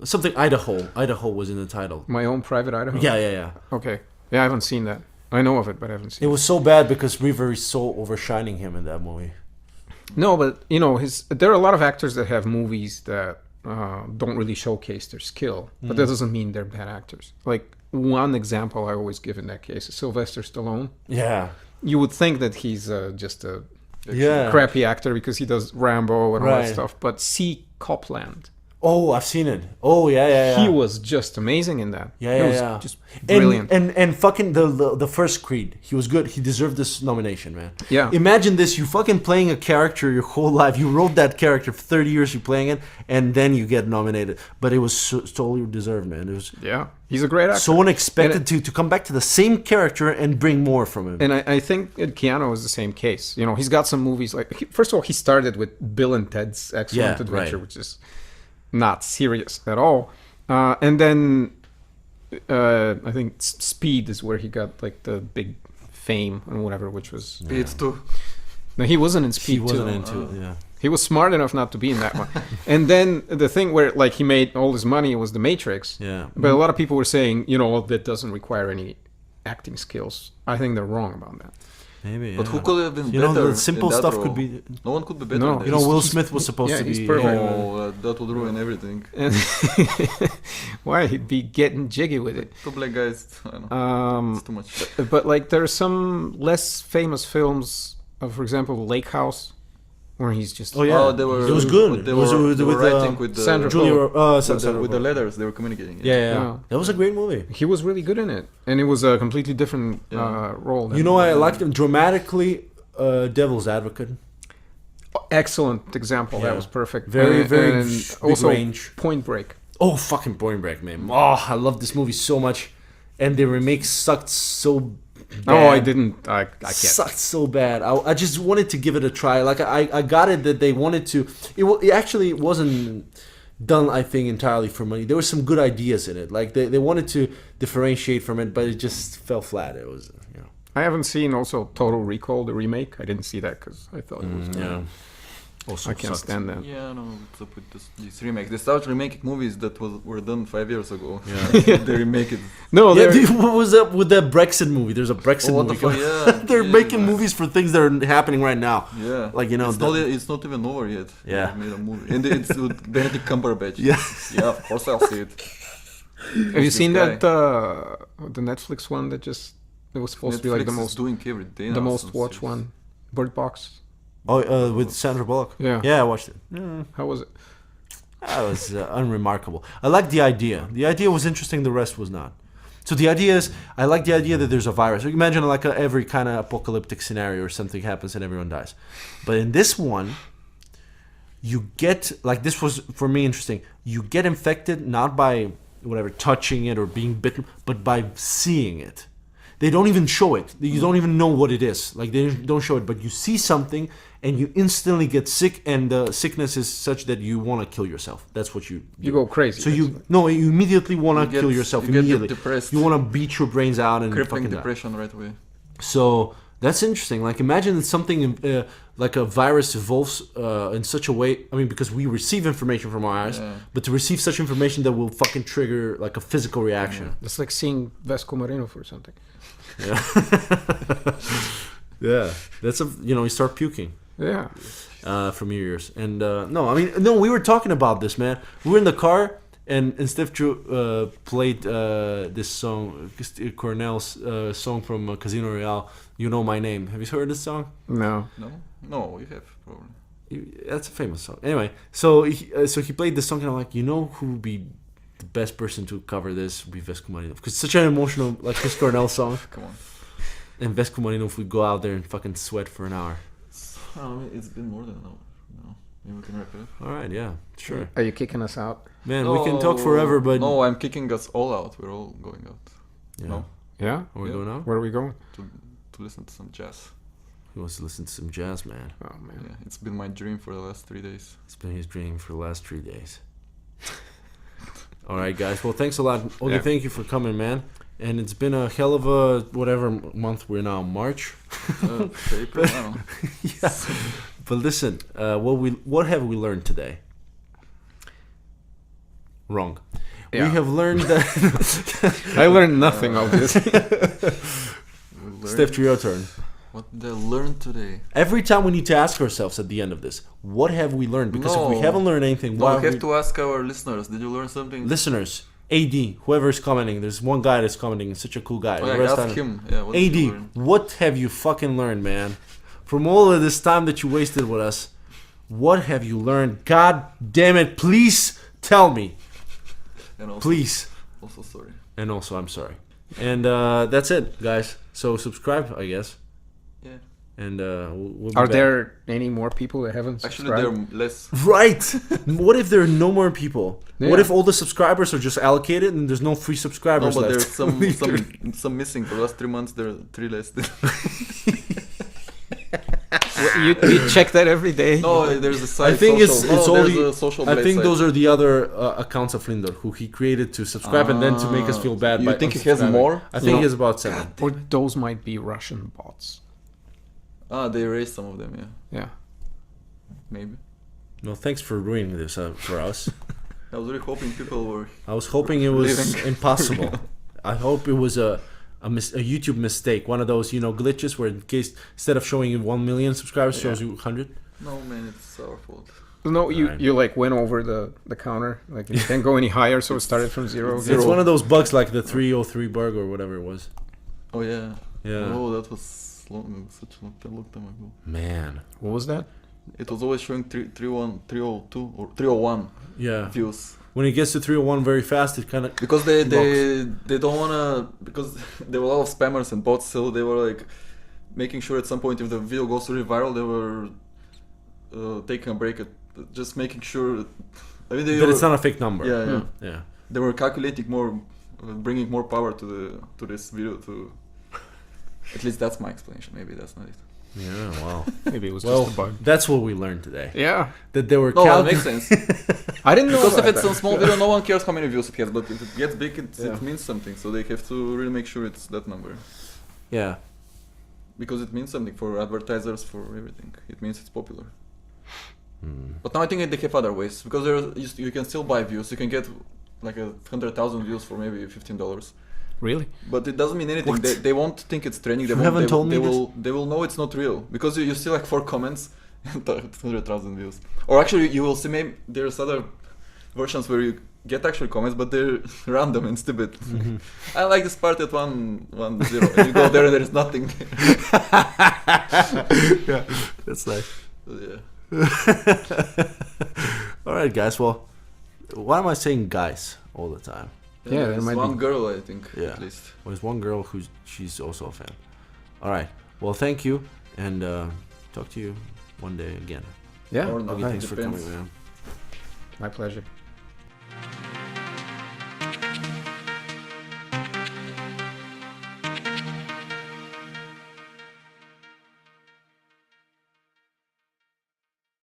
something Idaho. Idaho was in the title. My Own Private Idaho. Yeah. Okay. Yeah, I haven't seen that. I know of it, but I haven't It seen it. was so bad because River is so overshining him in that movie. No, but there are a lot of actors that have movies that don't really showcase their skill, but that doesn't mean they're bad actors. Like one example I always give in that case is Sylvester Stallone. Yeah. You would think that he's just a Yeah. crappy actor because he does Rambo and all that Right. stuff, but see Copland. Oh, I've seen it. Oh, yeah. He was just amazing in that. Yeah, He yeah, was yeah. just brilliant. And fucking the first Creed, he was good. He deserved this nomination, man. Yeah. Imagine this: you fucking playing a character your whole life. You wrote that character for 30 years. You're playing it, and then you get nominated. But it was totally deserved, man. It was Yeah, he's a great actor. so unexpected to come back to the same character and bring more from him. And I think Keanu is the same case. He's got some movies first of all, he started with Bill and Ted's Excellent Yeah, Adventure, right. which is not serious at all. And then I think Speed is where he got like the big fame and whatever, which was It's too. no, he wasn't in Speed he wasn't 2. into it. Yeah. He was smart enough not to be in that one. And then the thing where like he made all his money was The Matrix. Yeah. But a lot of people were saying, that doesn't require any acting skills. I think they're wrong about that. Maybe. But yeah. who could have been You better? know, the simple in that stuff role? could be. No one could be better. No. than You know, this. Will Smith was supposed yeah, to he's be. perfect. Oh, that would ruin everything. And why he'd be getting jiggy with it. Two black guys. I don't know. It's too much. But like there are some less famous films of, for example, Lake House, where he's just Oh yeah, Oh, they were. it was good. They it was were, they were with writing with the Sandra Julia. with the letters. They were communicating. Yeah. That was a great movie. he was really good in it, and it was a completely different Yeah. role. You know, I liked him dramatically. Devil's Advocate. Excellent example. Yeah. That was perfect. Very, And- very and big also range. Point Break. Oh, fucking Point Break, man. Oh, I love this movie so much, and the remake sucked so bad. Oh, I didn't. I can't. Sucked so bad. I just wanted to give it a try. Like I got it that they wanted to. It actually wasn't done, I think, entirely for money. There were some good ideas in it. Like they wanted to differentiate from it, but it just fell flat. It was, I haven't seen also Total Recall, the remake. I didn't see that because I thought it was. yeah. Also I can't sucked. stand that. Yeah, no, what's up with these remakes? They start remaking movies that were done 5 years ago. Yeah. They remake it. No, Yeah, they're- dude, what was up with that Brexit movie? There's a Brexit Oh, what the movie. fuck? Yeah, They're yeah, making man. movies for things that are happening right now. Yeah, Like, you know, it's not even over yet. Yeah. They made a movie, and it's with Benedict Cumberbatch. Yeah. Yeah, of course I'll see it. Have you This seen guy. that the Netflix one that just it was supposed to be like Netflix the is most doing every day the now, most some watched series. one, Bird Box. Oh, with Sandra Bullock. Yeah. Yeah, I watched it. How was it? That was unremarkable. I like the idea. The idea was interesting. The rest was not. So the idea is, I like the idea that there's a virus. So imagine like every kind of apocalyptic scenario or something happens and everyone dies. But in this one, you get, like this was for me interesting, you get infected not by whatever, touching it or being bitten, but by seeing it. They don't even show it. You don't even know what it is. Like they don't show it, but you see something and you instantly get sick, and the sickness is such that you want to kill yourself. That's what you You go crazy. So you immediately want to kill yourself. You get Immediately, depressed. you want to beat your brains out and Crippling fucking die. depression right away. So that's interesting. Like imagine that something like a virus evolves in such a way. I mean, because we receive information from our eyes, Yeah. but to receive such information that will fucking trigger like a physical reaction. It's like seeing Vesco Marinov or something. Yeah, yeah. That's you start puking Yeah. from your ears. And no, we were talking about this, man. We were in the car. And Stefcho played this song, Cornell's song from Casino Royale, You Know My Name. Have you heard this song? No. No, you have probably. That's a famous song. Anyway, so he played this song, and I'm like, you know who would be the best person to cover this would be Vesco Marinov. Because it's such an emotional, like Chris Cornell song. Come on. And Vesco Marinov would go out there and fucking sweat for an hour. It's been more than an hour now. Maybe we can wrap it up. All right, yeah, sure. Are you kicking us out? Man, we can talk forever, but... No, I'm kicking us all out. We're all going out. Yeah. No? Yeah. Are we Yeah. going out? Where are we going? To listen to some jazz. He wants to listen to some jazz, man. Oh man. Yeah, it's been my dream for the last 3 days. It's been his dream for the last 3 days. All right, guys. Well, thanks a lot. Oggy, Yeah. thank you for coming, man. And it's been a hell of a whatever month we're now, March. April now. Yeah. But listen, what have we learned today? Wrong. Yeah. We have learned that... I learned nothing, obviously. Steph, your turn. What did I learn today? Every time we need to ask ourselves at the end of this, what have we learned? Because if we No. haven't learned anything, No, why we have to ask our listeners. Did you learn something? Listeners, AD, whoever is commenting, there's one guy that's commenting, he's such a cool guy. Oh, The yeah, rest I ask don't- him. Yeah, what did you AD, learn? what have you fucking learned, man? From all of this time that you wasted with us, what have you learned? God damn it, please tell me. And also, Please. Also sorry. And also, I'm sorry. And that's it, guys. So subscribe, I guess. Yeah. And we'll be Are back. there any more people that haven't Actually, subscribed? there are less. Right. What if there are no more people? What Yeah. if all the subscribers are just allocated and there's no free No, subscribers but left? there's some missing. For the last 3 months, there are 3 less. You check that every day? No, there's a site. I think it's social. all there's the. a social I blade think site. those are the other accounts of Lindor who he created to subscribe and then to make us feel bad. You by think he has unsubscribing. more? I think No. he has about 7. Or those might be Russian bots. They erased some of them. Yeah, Yeah. maybe. No, thanks for ruining this for us. I was really hoping people were. I was hoping it was Leaving. impossible. I hope it was a YouTube mistake, one of those glitches where in case instead of showing you 1 million subscribers, shows you 100. No, man, it's our fault. No, you Right. you like went over the counter. Like you can't go any higher, so it started from zero. It's one of those bugs like the 303 bug or whatever it was. Oh yeah. Yeah. Oh, that was such a long time ago. Man. What was that? It was always showing 302 or 301 Yeah. views. When it gets to 301 very fast, it kind of Because they don't wanna, because there were a lot of spammers and bots, so they were like making sure at some point if the video goes really viral, they were taking a break at just making sure. I mean, that it's not a fake number. Yeah, yeah. Yeah. They were calculating more, bringing more power to this video. To at least that's my explanation. Maybe that's not it. Yeah. Wow. Maybe it was Well, just a bug. that's what we learned today. Yeah, That they were No, that calculating. makes sense. I didn't know Because if about it's that. a small video, no one cares how many views it has. But if it gets big, Yeah. it means something. So they have to really make sure it's that number. Yeah. Because it means something for advertisers, for everything. It means it's popular. But now I think they have other ways because you can still buy views. You can get like 100,000 views for maybe $15. Really? But it doesn't mean anything. What? They won't think it's training. You haven't told me They will know it's not real because you see like 4 comments and 100,000 views. Or actually, you will see maybe there's other versions where you get actual comments, but they're random and stupid. Mm-hmm. I like this part at 1-0, and you go there and there is nothing there. Yeah, that's nice. So, yeah. All right, guys. Well, why am I saying guys all the time? Yeah, there there's might one be. girl, I think, Yeah. at least. Well, there's one girl she's also a fan. All right. Well, thank you, and talk to you one day again. Yeah. Or not. Okay, thanks for Depends. coming, man. My pleasure.